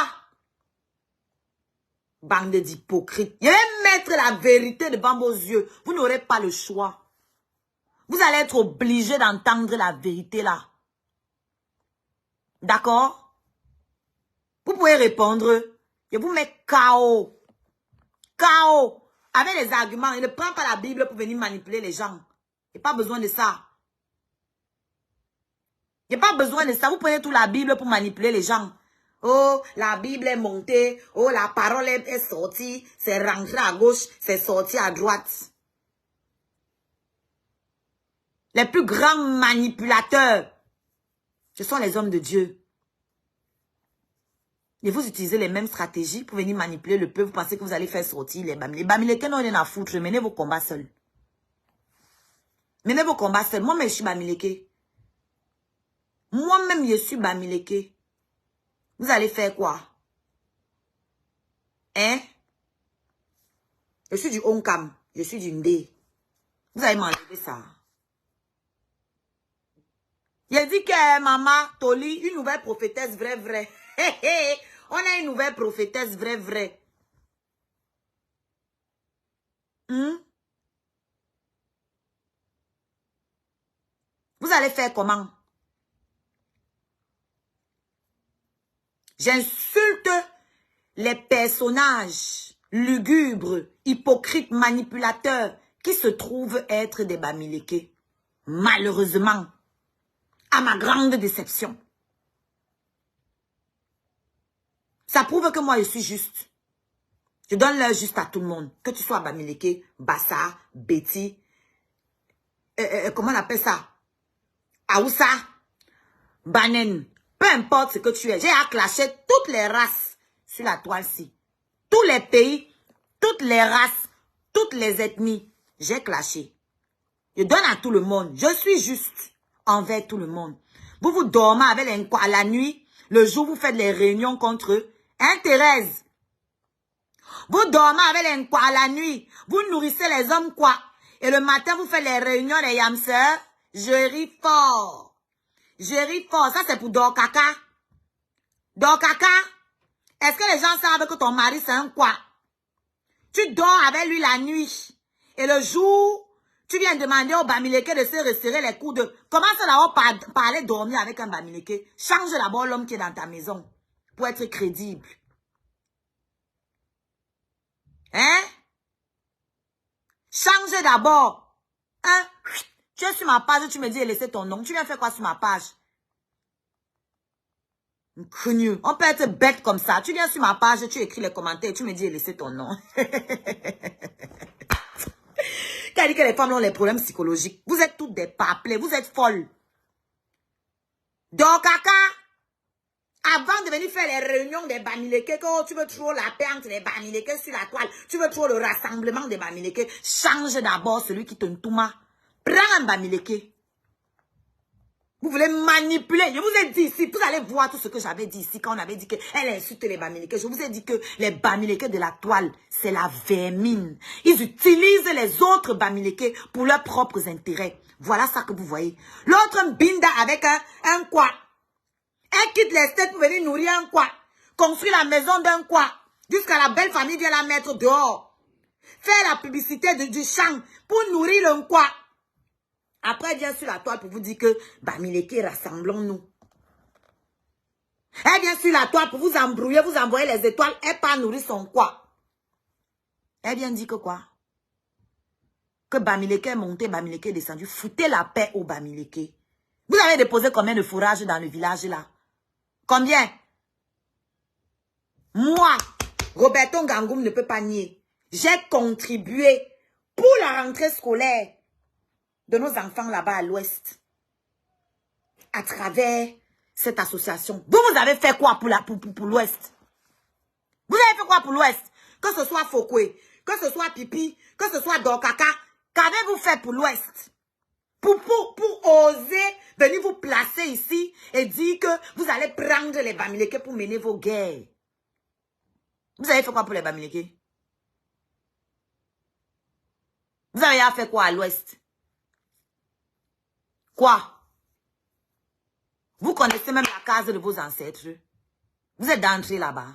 Bande d'hypocrites. Je vais mettre la vérité devant vos yeux. Vous n'aurez pas le choix. Vous allez être obligé d'entendre la vérité là. D'accord? Vous pouvez répondre. Je vous mets KO. KO. Avec les arguments. Il ne prend pas la Bible pour venir manipuler les gens. Il n'y a pas besoin de ça. Il n'y a pas besoin de ça. Vous prenez toute la Bible pour manipuler les gens. Oh, la Bible est montée. Oh, la parole est sortie. C'est rentré à gauche. C'est sorti à droite. Les plus grands manipulateurs Ce sont les hommes de Dieu. Et vous utilisez les mêmes stratégies pour venir manipuler le peuple. Vous pensez que vous allez faire sortir les Bamileke. Les Bamileke n'ont rien à foutre. Menez vos combats seuls. Menez vos combats seuls. Moi-même, je suis Bamileke. Moi-même, je suis Bamileke. Vous allez faire quoi? Hein? Je suis du Onkam. Je suis du Ndé. Vous allez m'enlever ça. Il a dit que maman, Toli, une nouvelle prophétesse vraie. On a une nouvelle prophétesse vraie. Vous allez faire comment? J'insulte les personnages lugubres, hypocrites, manipulateurs qui se trouvent être des Bamileke. Malheureusement, à ma grande déception. Ça prouve que moi, je suis juste. Je donne l'heure juste à tout le monde. Que tu sois Bamileke, Bassa, Betty, comment on appelle ça? Aoussa, Banen. Peu importe ce que tu es. J'ai à clasher toutes les races sur la toile-ci. Tous les pays, toutes les races, toutes les ethnies. J'ai clashé. Je donne à tout le monde. Je suis juste envers tout le monde. Vous vous dormez avec les quoi la nuit. Le jour, vous faites les réunions contre eux. Hein, Thérèse? Vous dormez avec les quoi la nuit. Vous nourrissez les hommes quoi. Et le matin, vous faites les réunions des yamseurs. Je ris fort. Je ris fort. Ça, c'est pour Dorkaka. Dorkaka, est-ce que les gens savent que ton mari, c'est un quoi? Tu dors avec lui la nuit. Et le jour, tu viens demander au Bamileke de se resserrer les coudes. Comment ça d'abord parler dormir avec un Bamileke? Change d'abord l'homme qui est dans ta maison. Pour être crédible. Hein? Change d'abord. Hein? Tu es sur ma page, tu me dis laisser ton nom. Tu viens faire quoi sur ma page? Connu. On peut être bête comme ça. Tu viens sur ma page, tu écris les commentaires, tu me dis laisser ton nom. Qui a dit que les femmes ont les problèmes psychologiques? Vous êtes toutes des paplets, vous êtes folles. Donc, caca, avant de venir faire les réunions des Bamileke, que tu veux trop la paix entre les Bamileke sur la toile, tu veux trop le rassemblement des Bamileke, change d'abord celui qui te ntouma. Prends un Bamileke. Vous voulez manipuler. Je vous ai dit ici, vous allez voir tout ce que j'avais dit ici quand on avait dit qu'elle insulte les Bamileke. Je vous ai dit que les Bamileke de la toile, c'est la vermine. Ils utilisent les autres Bamileke pour leurs propres intérêts. Voilà ça que vous voyez. L'autre binda avec un quoi. Elle quitte les têtes pour venir nourrir un quoi. Construire la maison d'un quoi. Jusqu'à la belle famille vient la mettre dehors. Faire la publicité du champ pour nourrir le quoi. Après, elle vient sur la toile pour vous dire que Bamileke, rassemblons-nous. Elle vient sur la toile pour vous embrouiller, vous envoyer les étoiles. Elle pas nourrir son quoi. Elle vient dire que quoi? Que Bamileke est monté, Bamileke est descendu. Foutez la paix au Bamileke. Vous avez déposé combien de fourrages dans le village là? Combien? Moi, Roberto Ngangoum ne peut pas nier. J'ai contribué pour la rentrée scolaire de nos enfants là-bas à l'ouest. À travers cette association. Vous avez fait quoi pour l'ouest? Vous avez fait quoi pour l'ouest? Que ce soit Fokwe, que ce soit Pipi, que ce soit Dorkaka. Qu'avez-vous fait pour l'ouest? Pour oser venir vous placer ici et dire que vous allez prendre les Bamileke pour mener vos guerres. Vous avez fait quoi pour les Bamileke? Vous avez fait quoi à l'ouest? Quoi? Vous connaissez même la case de vos ancêtres. Vous êtes d'entrée là-bas.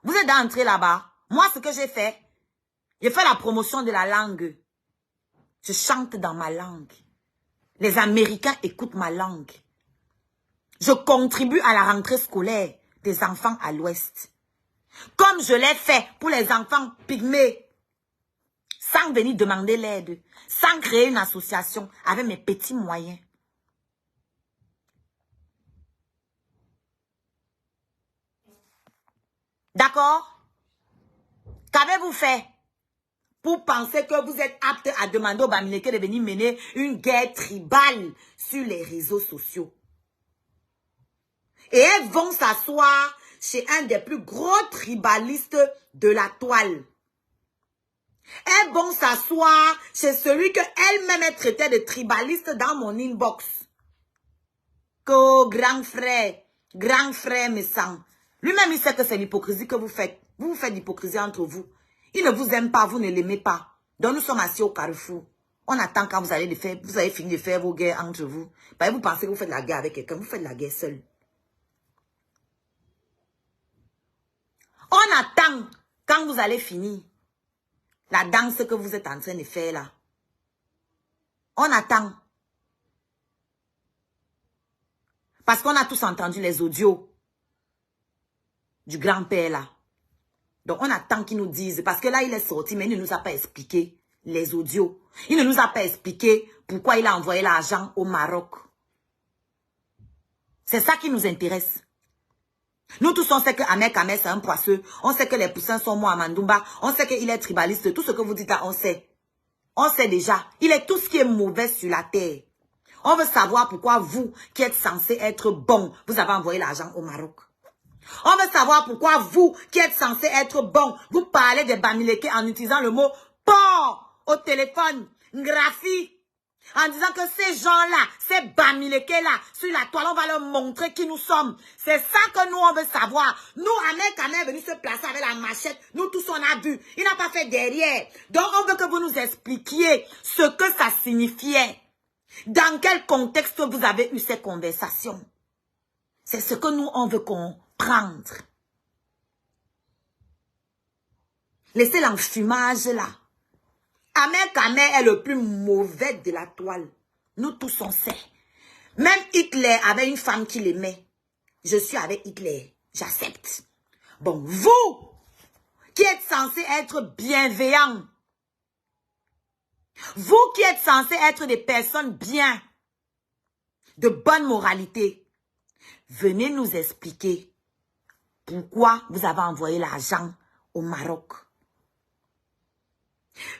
Vous êtes d'entrée là-bas. Moi, ce que j'ai fait la promotion de la langue. Je chante dans ma langue. Les Américains écoutent ma langue. Je contribue à la rentrée scolaire des enfants à l'ouest. Comme je l'ai fait pour les enfants pygmées. Sans venir demander l'aide. Sans créer une association avec mes petits moyens. D'accord? Qu'avez-vous fait pour penser que vous êtes apte à demander aux Bamileke de venir mener une guerre tribale sur les réseaux sociaux. Et elles vont s'asseoir chez un des plus gros tribalistes de la toile. Elles vont s'asseoir chez celui que elle-même est traité de tribaliste dans mon inbox. Que grand frère me sent. Lui-même, il sait que c'est l'hypocrisie que vous faites. Vous faites l'hypocrisie entre vous. Il ne vous aime pas, vous ne l'aimez pas. Donc nous sommes assis au carrefour. On attend quand vous allez finir de faire vos guerres entre vous. Bah, vous pensez que vous faites la guerre avec quelqu'un, vous faites la guerre seul. On attend quand vous allez finir la danse que vous êtes en train de faire là. On attend. Parce qu'on a tous entendu les audios du grand-père là. Donc on attend qu'il nous dise, parce que là il est sorti, mais il ne nous a pas expliqué les audios. Il ne nous a pas expliqué pourquoi il a envoyé l'argent au Maroc. C'est ça qui nous intéresse. Nous tous, on sait que Ahmed Kamel, c'est un poisseux. On sait que les poussins sont moi à Mandoumba. On sait qu'il est tribaliste. Tout ce que vous dites là, on sait. On sait déjà. Il est tout ce qui est mauvais sur la terre. On veut savoir pourquoi vous, qui êtes censé être bon, vous avez envoyé l'argent au Maroc. On veut savoir pourquoi vous, qui êtes censé être bon, vous parlez des Bamileke en utilisant le mot porc au téléphone, graphie. En disant que ces gens-là, ces Bamileke-là, sur la toile, on va leur montrer qui nous sommes. C'est ça que nous, on veut savoir. Nous, Ahmed Kamel est venu se placer avec la machette. Nous tous, on a vu. Il n'a pas fait derrière. Donc, on veut que vous nous expliquiez ce que ça signifiait. Dans quel contexte vous avez eu ces conversations. C'est ce que nous, on veut comprendre. Laissez l'enfumage là. Ahmed Kamel est le plus mauvais de la toile. Nous tous on sait. Même Hitler avait une femme qui l'aimait. Je suis avec Hitler. J'accepte. Bon, vous, qui êtes censés être bienveillants. Vous qui êtes censés être des personnes bien. De bonne moralité. Venez nous expliquer pourquoi vous avez envoyé l'argent au Maroc.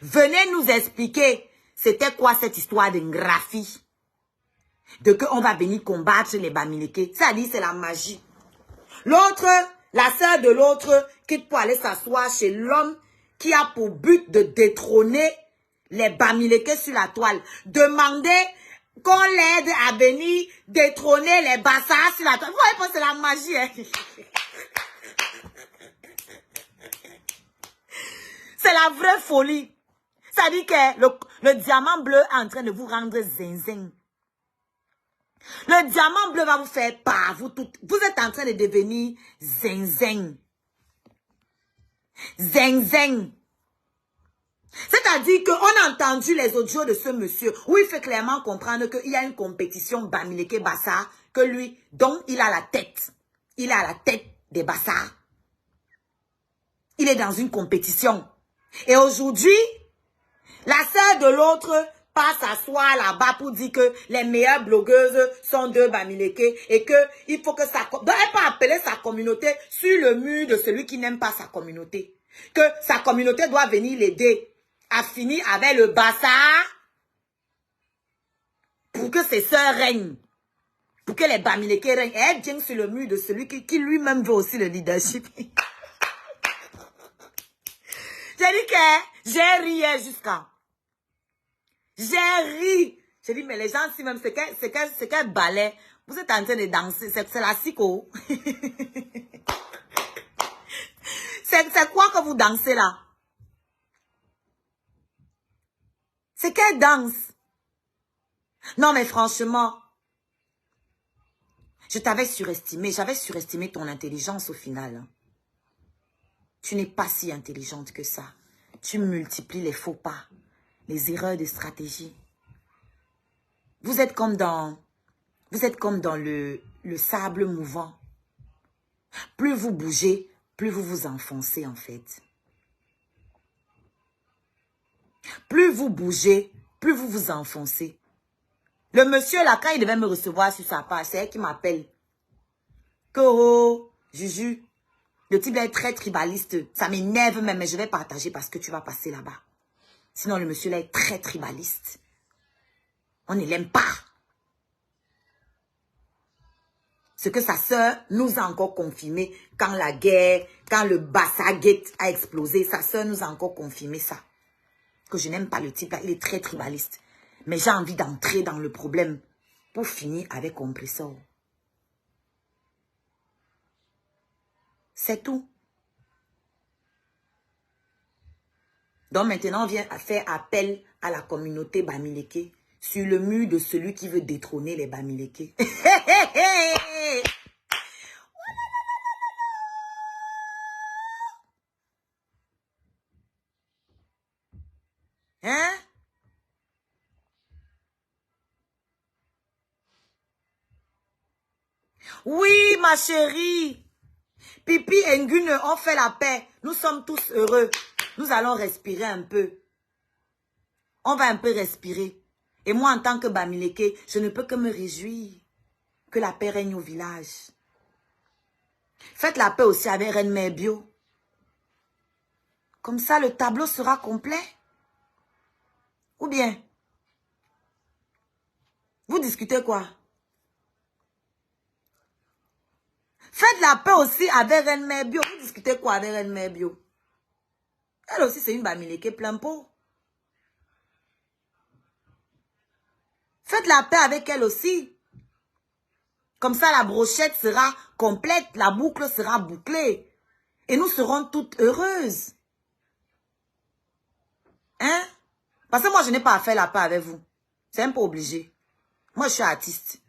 Venez nous expliquer c'était quoi cette histoire de graphie. De que on va venir combattre les Bamileke. Ça dit c'est la magie. L'autre, la sœur de l'autre, quitte pour aller s'asseoir chez l'homme qui a pour but de détrôner les Bamileke sur la toile. Demandez qu'on l'aide à venir détrôner les Bassas sur la toile. Vous voyez pas, c'est la magie. Hein? C'est la vraie folie. Ça dit que le diamant bleu est en train de vous rendre zinzin. Le diamant bleu va vous faire peur. Vous êtes en train de devenir zinzin. Zinzin. C'est-à-dire qu'on a entendu les audios de ce monsieur où il fait clairement comprendre qu'il y a une compétition Bamileke Bassa, que lui, dont il a la tête. Il a la tête des Bassa. Il est dans une compétition. Et aujourd'hui, la sœur de l'autre passe s'asseoir là-bas pour dire que les meilleures blogueuses sont deux Bamileke et que il faut que ça... Donc elle peut appeler sa communauté sur le mur de celui qui n'aime pas sa communauté. Que sa communauté doit venir l'aider à finir avec le Bassa pour que ses sœurs règnent. Pour que les Bamileke règnent. Et elle vient sur le mur de celui qui lui-même veut aussi le leadership. J'ai dit que j'ai ri jusqu'à... J'ai ri. J'ai dit, mais les gens, si même, c'est quel ballet. Vous êtes en train de danser. C'est la psycho. C'est quoi que vous dansez là? C'est quelle danse? Non, mais franchement, je t'avais surestimé. J'avais surestimé ton intelligence au final. Tu n'es pas si intelligente que ça. Tu multiplies les faux pas, les erreurs de stratégie. Vous êtes comme dans le sable mouvant. Plus vous bougez, plus vous vous enfoncez en fait. Plus vous bougez, plus vous vous enfoncez. Le monsieur là, quand il devait me recevoir sur sa page, c'est elle qui m'appelle. Que oh, Juju, le type est très tribaliste. Ça m'énerve même, mais je vais partager parce que tu vas passer là-bas. Sinon, le monsieur là est très tribaliste. On ne l'aime pas. Ce que sa sœur nous a encore confirmé quand la guerre, quand le Bassa Gate a explosé, sa sœur nous a encore confirmé ça. Que je n'aime pas le type là, il est très tribaliste. Mais j'ai envie d'entrer dans le problème pour finir avec Compressor. C'est tout. Donc maintenant, on vient à faire appel à la communauté Bamileke sur le mur de celui qui veut détrôner les Bamileke. Hein? Oui, ma chérie. Pipi et Ngune ont fait la paix. Nous sommes tous heureux. Nous allons respirer un peu. On va un peu respirer. Et moi, en tant que Bamileke, je ne peux que me réjouir que la paix règne au village. Faites la paix aussi avec Reine Mère Bio. Comme ça, le tableau sera complet. Ou bien, vous discutez quoi? Faites la paix aussi avec Reine Mère Bio. Vous discutez quoi avec Reine Mère Bio? Elle aussi, c'est une Bamileke plein pot. Faites la paix avec elle aussi. Comme ça, la brochette sera complète, la boucle sera bouclée. Et nous serons toutes heureuses. Hein? Parce que moi, je n'ai pas à faire la paix avec vous. C'est un peu obligé. Moi, je suis artiste.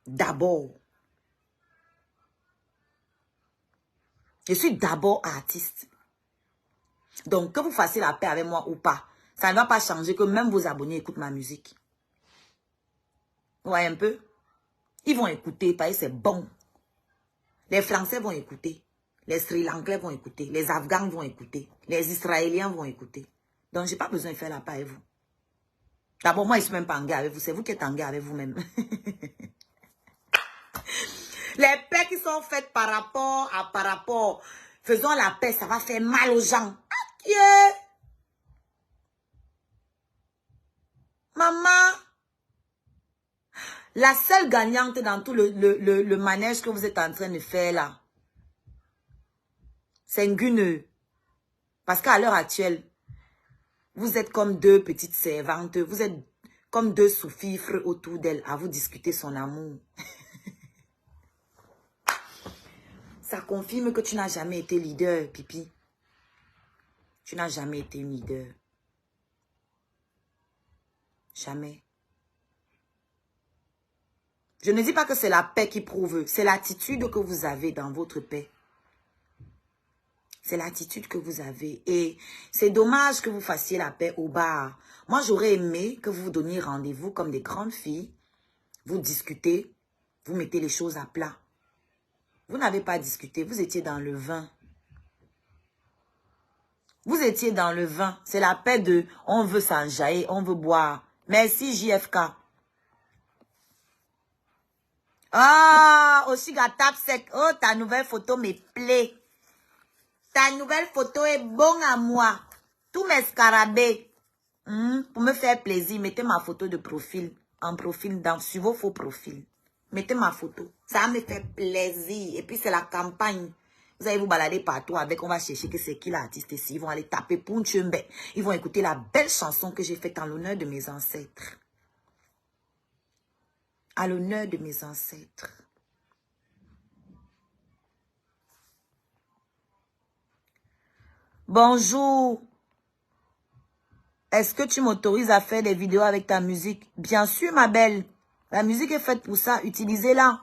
D'abord. Je suis d'abord artiste. Donc, que vous fassiez la paix avec moi ou pas, ça ne va pas changer que même vos abonnés écoutent ma musique. Vous voyez un peu? Ils vont écouter parce que c'est bon. Les Français vont écouter. Les Sri Lankais vont écouter. Les Afghans vont écouter. Les Israéliens vont écouter. Donc, je n'ai pas besoin de faire la paix avec vous. D'abord, moi, je ne suis même pas en guerre avec vous. C'est vous qui êtes en guerre avec vous-même. Les paix qui sont faites par rapport. Faisons la paix, ça va faire mal aux gens. Adieu. Maman. La seule gagnante dans tout le manège que vous êtes en train de faire là, c'est Ngune. Parce qu'à l'heure actuelle, vous êtes comme deux petites servantes. Vous êtes comme deux sous-fifres autour d'elle à vous discuter son amour. Ça confirme que tu n'as jamais été leader, Pipi. Tu n'as jamais été leader. Jamais. Je ne dis pas que c'est la paix qui prouve. C'est l'attitude que vous avez dans votre paix. C'est l'attitude que vous avez. Et c'est dommage que vous fassiez la paix au bar. Moi, j'aurais aimé que vous vous donniez rendez-vous comme des grandes filles. Vous discutez. Vous mettez les choses à plat. Vous n'avez pas discuté. Vous étiez dans le vin. Vous étiez dans le vin. C'est la paix de on veut s'enjailler, on veut boire. Merci JFK. Ah, Oshiga Tapsec. Oh, ta nouvelle photo me plaît. Ta nouvelle photo est bonne à moi. Tous mes scarabées. Pour me faire plaisir, mettez ma photo de profil. En profil, sur vos faux profils. Mettez ma photo. Ça me fait plaisir. Et puis, c'est la campagne. Vous allez vous balader partout avec. On va chercher que c'est qui l'artiste ici. Ils vont aller taper pour une chumbe. Ils vont écouter la belle chanson que j'ai faite en l'honneur de mes ancêtres. À l'honneur de mes ancêtres. Bonjour. Est-ce que tu m'autorises à faire des vidéos avec ta musique? Bien sûr, ma belle. La musique est faite pour ça. Utilisez-la.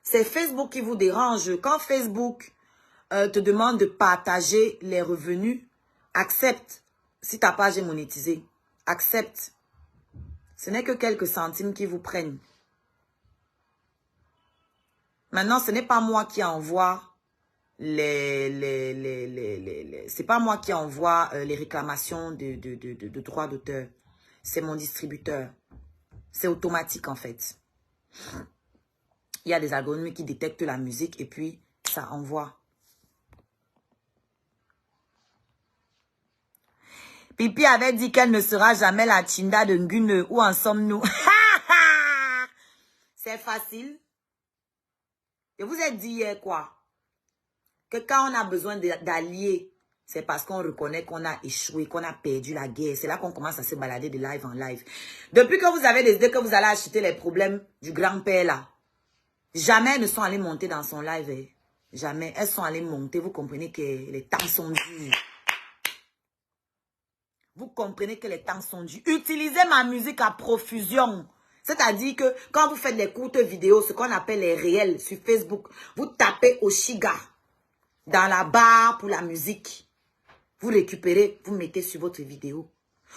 C'est Facebook qui vous dérange. Quand Facebook te demande de partager les revenus, accepte. Si ta page est monétisée, accepte. Ce n'est que quelques centimes qui vous prennent. Maintenant, ce n'est pas moi qui envoie c'est pas moi qui envoie les réclamations de droits d'auteur. C'est mon distributeur. C'est automatique en fait. Il y a des algorithmes qui détectent la musique et puis ça envoie. Pipi avait dit qu'elle ne sera jamais la Chinda de Ngune. Où en sommes-nous? C'est facile. Je vous ai dit hier quoi? Que quand on a besoin d'alliés, c'est parce qu'on reconnaît qu'on a échoué, qu'on a perdu la guerre. C'est là qu'on commence à se balader de live en live. Depuis que vous avez décidé que vous allez acheter les problèmes du grand-père là, jamais elles ne sont allées monter dans son live. Eh. Jamais. Elles sont allées monter. Vous comprenez que les temps sont durs. Vous comprenez que les temps sont durs. Utilisez ma musique à profusion. C'est-à-dire que quand vous faites les courtes vidéos, ce qu'on appelle les réels sur Facebook, vous tapez Oshiga dans la barre pour la musique. Vous récupérez, vous mettez sur votre vidéo.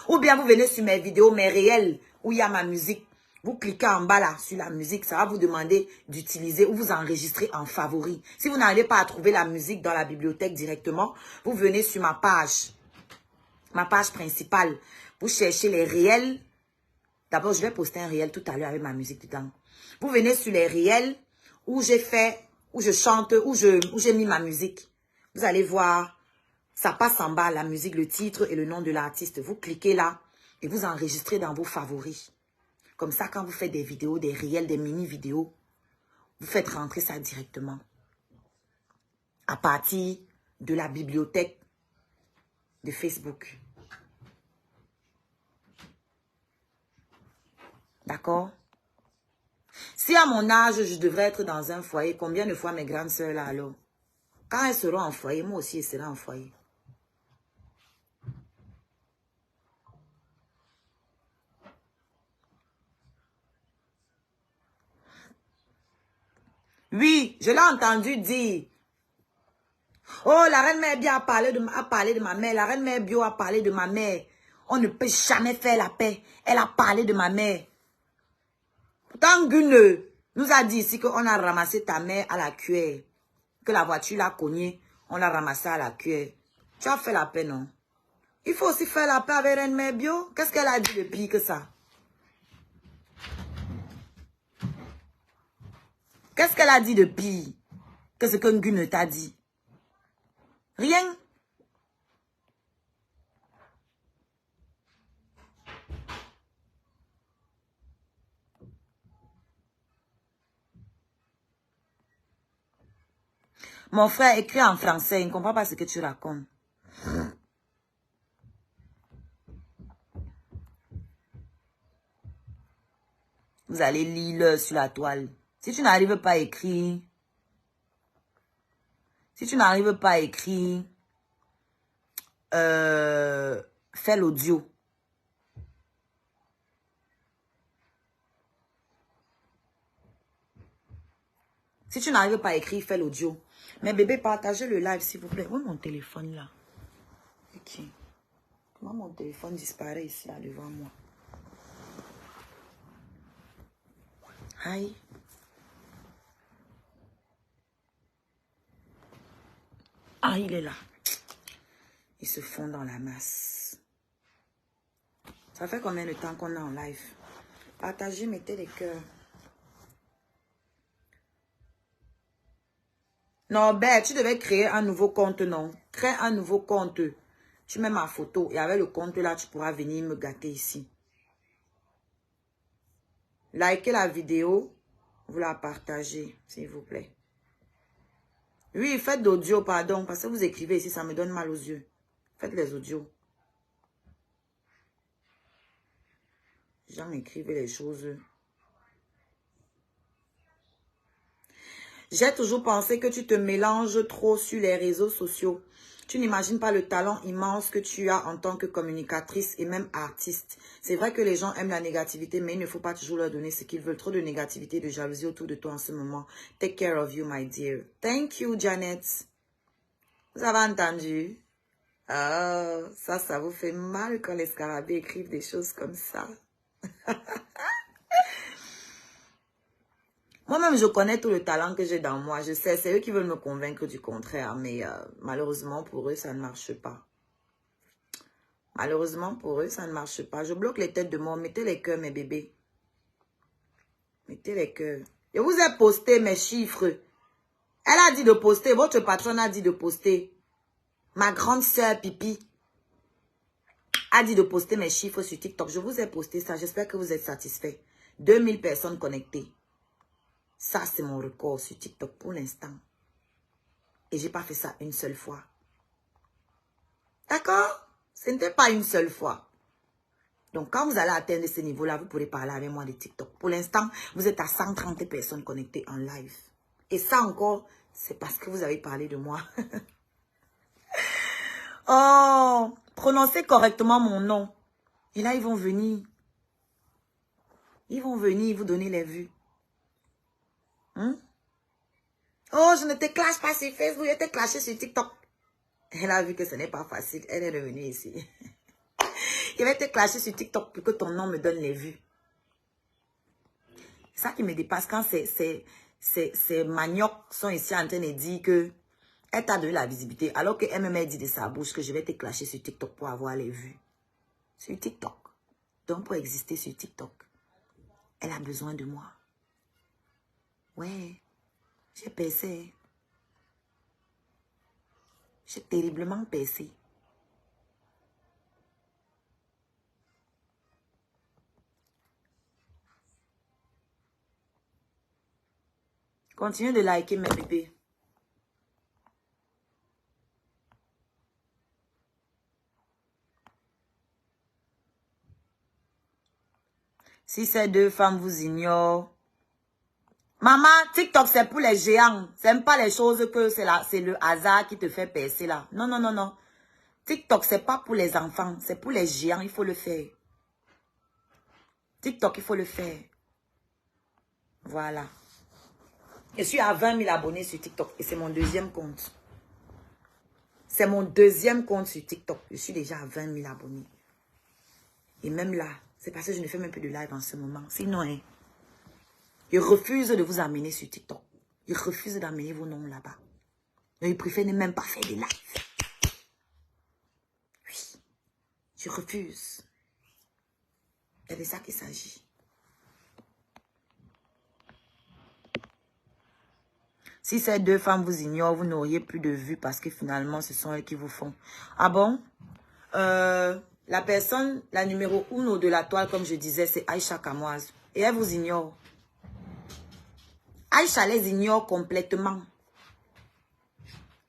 Ou bien vous venez sur mes vidéos, mes réels, où il y a ma musique. Vous cliquez en bas là, sur la musique. Ça va vous demander d'utiliser ou vous enregistrer en favori. Si vous n'arrivez pas à trouver la musique dans la bibliothèque directement, vous venez sur ma page principale. Vous cherchez les réels. D'abord, je vais poster un réel tout à l'heure avec ma musique dedans. Vous venez sur les réels où j'ai fait, où je chante, où j'ai mis ma musique. Vous allez voir, ça passe en bas, la musique, le titre et le nom de l'artiste. Vous cliquez là et vous enregistrez dans vos favoris. Comme ça, quand vous faites des vidéos, des réels, des mini-vidéos, vous faites rentrer ça directement. À partir de la bibliothèque de Facebook. D'accord? Si à mon âge, je devrais être dans un foyer, combien de fois mes grandes sœurs là alors? Quand elles seront en foyer, moi aussi, elles seront en foyer. Oui, je l'ai entendu dire. Oh, la reine mère Bio a parlé de ma mère. La reine mère Bio a parlé de ma mère. On ne peut jamais faire la paix. Elle a parlé de ma mère. Pourtant, Gune nous a dit ici qu'on a ramassé ta mère à la cuillère. Que la voiture l'a cognée, on l'a ramassée à la cuillère. Tu as fait la paix, non? Il faut aussi faire la paix avec reine mère Bio. Qu'est-ce qu'elle a dit de pire que ça? Qu'est-ce qu'elle a dit de pire que ce que Ngune t'a dit? Rien. Mon frère écrit en français, il ne comprend pas ce que tu racontes. Vous allez lire sur la toile. Si tu n'arrives pas à écrire, fais l'audio. Si tu n'arrives pas à écrire, fais l'audio. Mais bébé, partagez le live, s'il vous plaît. Où est mon téléphone là? Ok. Comment mon téléphone disparaît ici, là, devant moi? Aïe. Ah, il est là. Ils se font dans la masse. Ça fait combien de temps qu'on est en live? Partagez, mettez les cœurs. Non, ben, tu devais créer un nouveau compte, non? Crée un nouveau compte. Tu mets ma photo et avec le compte là, tu pourras venir me gâter ici. Likez la vidéo. Vous la partagez, s'il vous plaît. Oui, faites d'audio, pardon, parce que vous écrivez ici, ça me donne mal aux yeux. Faites les audios. Les gens m'écrivent les choses. J'ai toujours pensé que tu te mélanges trop sur les réseaux sociaux. Tu n'imagines pas le talent immense que tu as en tant que communicatrice et même artiste. C'est vrai que les gens aiment la négativité, mais il ne faut pas toujours leur donner ce qu'ils veulent. Trop de négativité, de jalousie autour de toi en ce moment. Take care of you, my dear. Thank you, Janet. Vous avez entendu? Oh, ça vous fait mal quand les scarabées écrivent des choses comme ça. Moi-même, je connais tout le talent que j'ai dans moi. Je sais, c'est eux qui veulent me convaincre du contraire. Mais malheureusement, pour eux, ça ne marche pas. Malheureusement, pour eux, ça ne marche pas. Je bloque les têtes de mort. Mettez les cœurs, mes bébés. Mettez les cœurs. Je vous ai posté mes chiffres. Elle a dit de poster. Votre patronne a dit de poster. Ma grande sœur Pipi. a dit de poster mes chiffres sur TikTok. Je vous ai posté ça. J'espère que vous êtes satisfaits. 2000 personnes connectées. Ça, c'est mon record sur TikTok pour l'instant. Et j'ai pas fait ça une seule fois. D'accord? Ce n'était pas une seule fois. Donc, quand vous allez atteindre ce niveau-là, vous pourrez parler avec moi de TikTok. Pour l'instant, vous êtes à 130 personnes connectées en live. Et ça encore, c'est parce que vous avez parlé de moi. Oh, prononcez correctement mon nom. Et là, ils vont venir. Ils vont venir vous donner les vues. Hein? Oh, je ne te clash pas sur Facebook, je te clashé sur TikTok. Elle a vu que ce n'est pas facile. Elle est revenue ici. Je vais te clasher sur TikTok pour que ton nom me donne les vues. C'est ça qui me dépasse quand ces maniocs sont ici en train de dire que elle t'a donné la visibilité alors qu'elle me dit de sa bouche que je vais te clasher sur TikTok pour avoir les vues. Sur TikTok. Donc pour exister sur TikTok, elle a besoin de moi. Ouais, j'ai percé. J'ai terriblement percé. Continuez de liker mes bébés. Si ces deux femmes vous ignorent. Maman, TikTok c'est pour les géants. C'est même pas les choses que c'est le hasard qui te fait percer là. Non, non, non, non. TikTok c'est pas pour les enfants. C'est pour les géants, il faut le faire. TikTok, il faut le faire. Voilà. Je suis à 20 000 abonnés sur TikTok et c'est mon deuxième compte. C'est mon deuxième compte sur TikTok. Je suis déjà à 20 000 abonnés. Et même là, c'est parce que je ne fais même plus de live en ce moment. Sinon, hein, je refuse de vous amener sur TikTok. Je refuse d'amener vos noms là-bas. Je préfère ne même pas faire de live. Oui, je refuse. C'est de ça qu'il s'agit. Si ces deux femmes vous ignorent, vous n'auriez plus de vues parce que finalement, ce sont elles qui vous font. Ah bon? La personne, la numéro 1 de la toile, comme je disais, c'est Aïcha Kamoise. Et elle vous ignore. Aïcha les ignore complètement.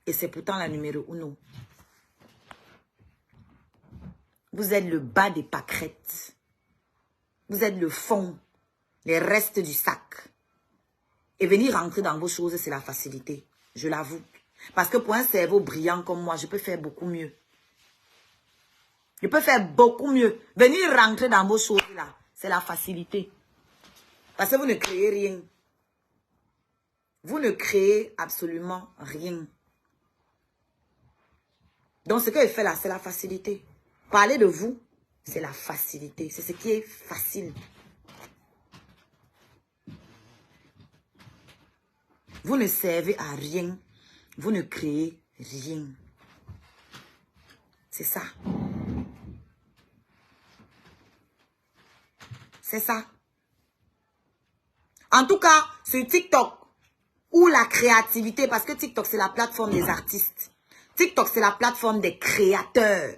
Et c'est pourtant la numéro 1. Vous êtes le bas des pâquerettes. Vous êtes le fond, les restes du sac. Et venir rentrer dans vos choses, c'est la facilité. Je l'avoue. Parce que pour un cerveau brillant comme moi, je peux faire beaucoup mieux. Je peux faire beaucoup mieux. Venir rentrer dans vos choses là, c'est la facilité. Parce que vous ne créez rien. Vous ne créez absolument rien. Donc ce que je fais là, c'est la facilité. Parler de vous, c'est la facilité. C'est ce qui est facile. Vous ne servez à rien. Vous ne créez rien. C'est ça. C'est ça. En tout cas, sur TikTok, où la créativité, parce que TikTok, c'est la plateforme des artistes. TikTok, c'est la plateforme des créateurs.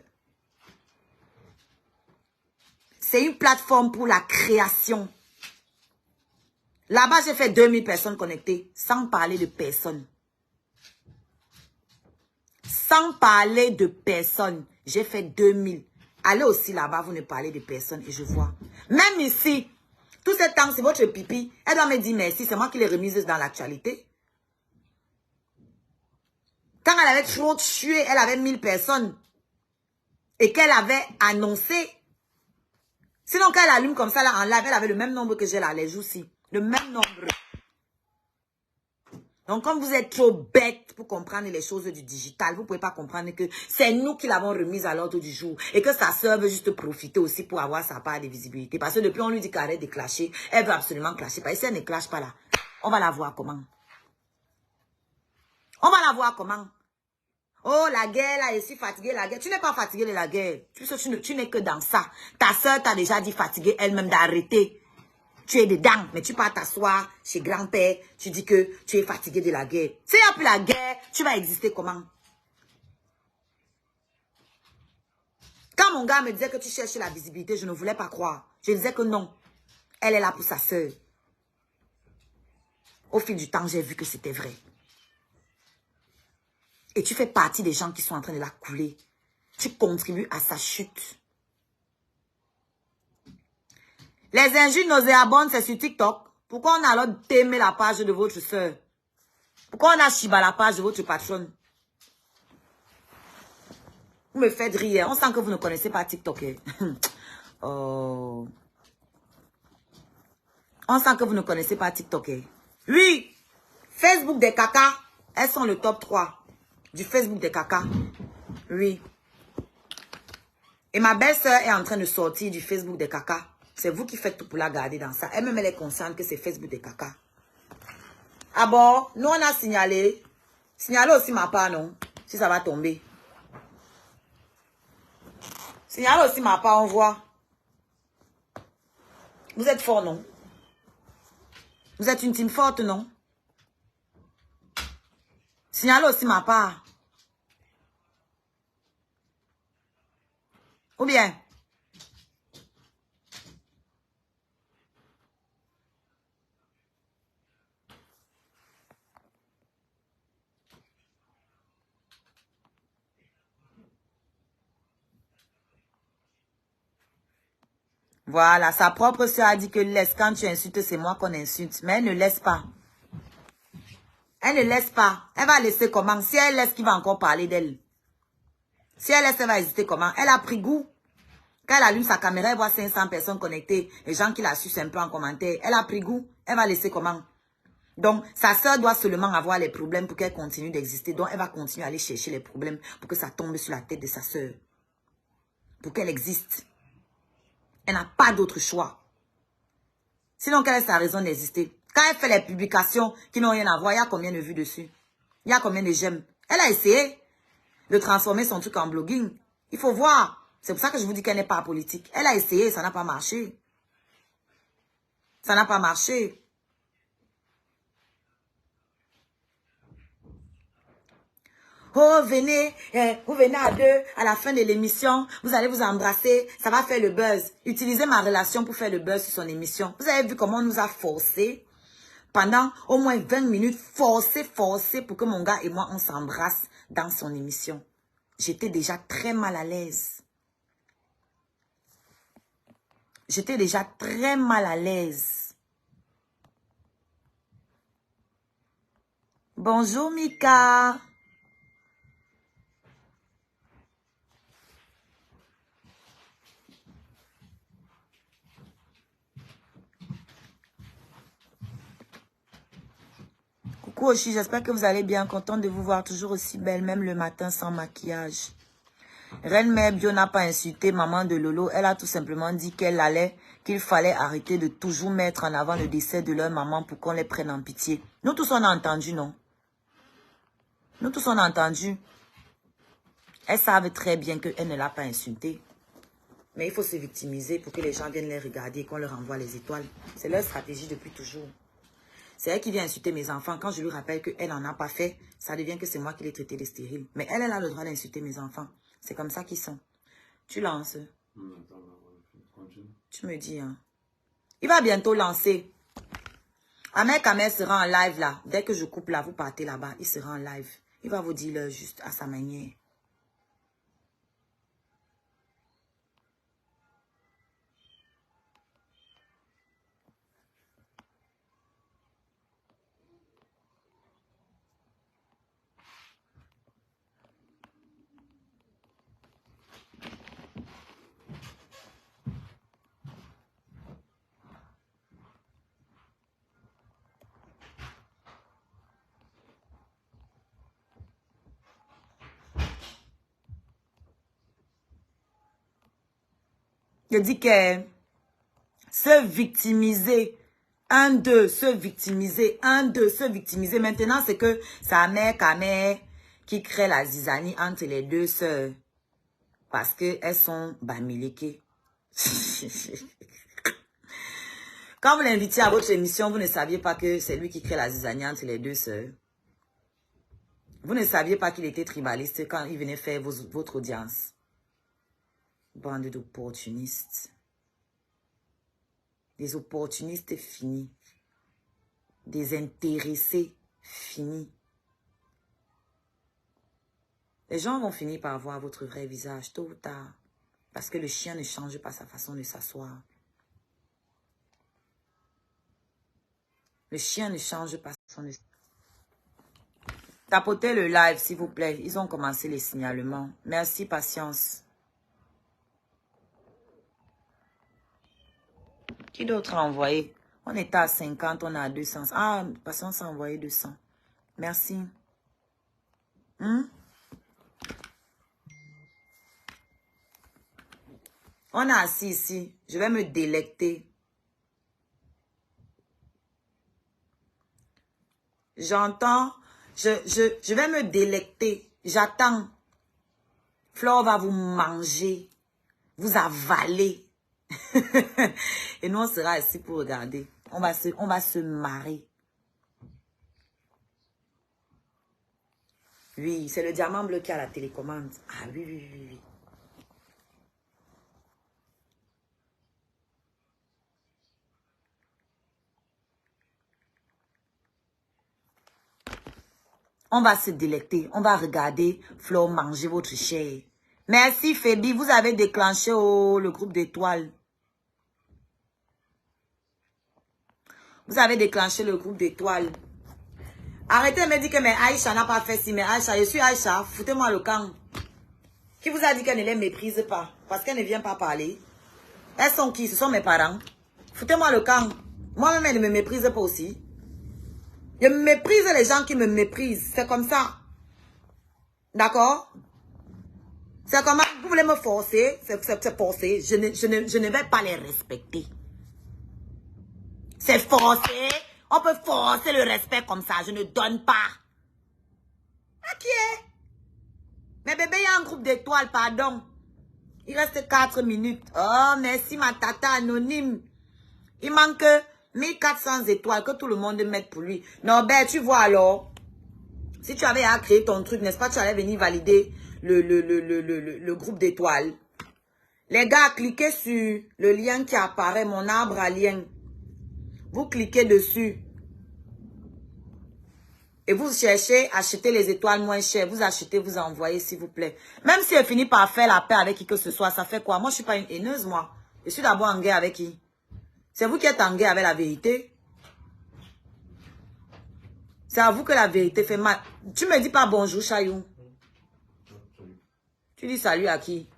C'est une plateforme pour la création. Là-bas, j'ai fait 2000 personnes connectées, sans parler de personnes. Sans parler de personnes, j'ai fait 2000. Allez aussi là-bas, vous ne parlez de personnes et je vois. Même ici, tout ce temps, c'est votre pipi. Elle doit me dire merci, c'est moi qui l'ai remise dans l'actualité. Quand elle avait trop tué, elle avait 1000 personnes. Et qu'elle avait annoncé. Sinon, quand elle allume comme ça, là, en live, elle avait le même nombre que j'ai là, les jours-ci. Le même nombre. Donc, comme vous êtes trop bête pour comprendre les choses du digital, vous ne pouvez pas comprendre que c'est nous qui l'avons remise à l'ordre du jour. Et que sa soeur veut juste profiter aussi pour avoir sa part de visibilité. Parce que depuis, on lui dit qu'arrête de clasher. Elle veut absolument clasher. Parce que si elle ne clash pas là, on va la voir comment? On va la voir comment? Oh, la guerre, là, je suis fatiguée, la guerre. Tu n'es pas fatiguée de la guerre. Tu n'es que dans ça. Ta soeur t'a déjà dit fatiguée elle-même d'arrêter. Tu es dedans, mais tu pars t'asseoir chez grand-père. Tu dis que tu es fatigué de la guerre. S'il n'y a plus la guerre, tu vas exister comment? Quand mon gars me disait que tu cherches la visibilité, je ne voulais pas croire. Je disais que non. Elle est là pour sa sœur. Au fil du temps, j'ai vu que c'était vrai. Et tu fais partie des gens qui sont en train de la couler. Tu contribues à sa chute. Les injures nauséabondes, c'est sur TikTok. Pourquoi on a alors d'aimer la page de votre soeur? Pourquoi on a chiba la page de votre patronne? Vous me faites rire. On sent que vous ne connaissez pas TikTok. Oh. On sent que vous ne connaissez pas TikTok. Oui. Facebook des cacas. Elles sont le top 3 du Facebook des cacas. Oui. Et ma belle-sœur est en train de sortir du Facebook des cacas. C'est vous qui faites tout pour la garder dans ça. Elle-même, elle est consciente que c'est Facebook des cacas. Ah bon? Nous, on a signalé. Signalez aussi ma part, non? Si ça va tomber. Signalez aussi ma part, on voit. Vous êtes fort, non? Vous êtes une team forte, non? Signalez aussi ma part. Ou bien? Voilà, sa propre soeur a dit que laisse, quand tu insultes, c'est moi qu'on insulte. Mais elle ne laisse pas. Elle ne laisse pas. Elle va laisser comment? Si elle laisse, qui va encore parler d'elle? Si elle laisse, elle va hésiter comment? Elle a pris goût. Quand elle allume sa caméra, elle voit 500 personnes connectées. Les gens qui la sucent un peu en commentaire. Elle a pris goût. Elle va laisser comment? Donc, sa soeur doit seulement avoir les problèmes pour qu'elle continue d'exister. Donc, elle va continuer à aller chercher les problèmes pour que ça tombe sur la tête de sa soeur. Pour qu'elle existe. Elle n'a pas d'autre choix. Sinon, quelle est sa raison d'exister? Quand elle fait les publications qui n'ont rien à voir, il y a combien de vues dessus? Il y a combien de j'aime? Elle a essayé de transformer son truc en blogging. Il faut voir. C'est pour ça que je vous dis qu'elle n'est pas politique. Elle a essayé, ça n'a pas marché. Ça n'a pas marché. Oh, venez, vous venez à deux, à la fin de l'émission, vous allez vous embrasser, ça va faire le buzz. Utilisez ma relation pour faire le buzz sur son émission. Vous avez vu comment on nous a forcé pendant au moins 20 minutes, forcé pour que mon gars et moi, on s'embrasse dans son émission. J'étais déjà très mal à l'aise. J'étais déjà très mal à l'aise. Bonjour, Mika. Coucou Oshi, j'espère que vous allez bien. Contente de vous voir toujours aussi belle, même le matin sans maquillage. Reine Mère Bio n'a pas insulté maman de Lolo. Elle a tout simplement dit qu'il fallait arrêter de toujours mettre en avant le décès de leur maman pour qu'on les prenne en pitié. Nous tous on a entendu, non? Nous tous on a entendu. Elles savent très bien qu'elle ne l'a pas insulté. Mais il faut se victimiser pour que les gens viennent les regarder et qu'on leur envoie les étoiles. C'est leur stratégie depuis toujours. C'est elle qui vient insulter mes enfants. Quand je lui rappelle qu'elle n'en a pas fait, ça devient que c'est moi qui l'ai traité de stérile. Mais elle a le droit d'insulter mes enfants. C'est comme ça qu'ils sont. Tu lances. Tu me dis, hein. Il va bientôt lancer. Ahmed Kamer sera en live là. Dès que je coupe là, vous partez là-bas. Il sera en live. Il va vous dire juste à sa manière. Je dis que se victimiser, se victimiser. Maintenant, c'est que sa mère, Kamer, qui crée la zizanie entre les deux sœurs. Parce qu'elles sont bamileke. Quand vous l'invitez à votre émission, vous ne saviez pas que c'est lui qui crée la zizanie entre les deux sœurs. Vous ne saviez pas qu'il était tribaliste quand il venait faire votre audience. Bande d'opportunistes. Des opportunistes finis. Des intéressés finis. Les gens vont finir par voir votre vrai visage tôt ou tard. Parce que le chien ne change pas sa façon de s'asseoir. Le chien ne change pas sa façon de s'asseoir. Tapotez le live, s'il vous plaît. Ils ont commencé les signalements. Merci, patience. Qui d'autre a envoyé? On était à 50, on est à 200. Ah, patience a envoyé 200. Merci. On est assis ici. Je vais me délecter. J'entends. Je vais me délecter. J'attends. Flore va vous manger. Vous avaler. Et nous, on sera assis pour regarder. On va se marrer. Oui, c'est le diamant bleu qui a la télécommande. Ah oui, oui, oui, oui. On va se délecter. On va regarder Flore manger votre chair. Merci, Fébi. Vous avez déclenché le groupe d'étoiles. Vous avez déclenché le groupe d'étoiles. Arrêtez de me dire que mais Aïcha n'a pas fait ci. Mais Aïcha, je suis Aïcha. Foutez-moi le camp. Qui vous a dit qu'elle ne les méprise pas? Parce qu'elle ne vient pas parler. Elles sont qui? Ce sont mes parents. Foutez-moi le camp. Moi-même, elle ne me méprise pas aussi. Je méprise les gens qui me méprisent. C'est comme ça. D'accord? C'est comme vous voulez me forcer. C'est forcé. Je ne vais pas les respecter. C'est forcé. On peut forcer le respect comme ça. Je ne donne pas. À qui est? Mais bébé, il y a un groupe d'étoiles, pardon. Il reste 4 minutes. Oh, merci ma tata anonyme. Il manque 1400 étoiles que tout le monde mette pour lui. Non, ben, tu vois alors. Si tu avais à créer ton truc, n'est-ce pas, tu allais venir valider le groupe d'étoiles. Les gars, cliquez sur le lien qui apparaît, mon arbre à lien. Vous cliquez dessus. Et vous cherchez, acheter les étoiles moins chères. Vous achetez, vous envoyez, s'il vous plaît. Même si elle finit par faire la paix avec qui que ce soit, ça fait quoi? Moi, je ne suis pas une haineuse, moi. Je suis d'abord en guerre avec qui? C'est vous qui êtes en guerre avec la vérité. C'est à vous que la vérité fait mal. Tu me dis pas bonjour, Chayou. Tu dis salut à qui?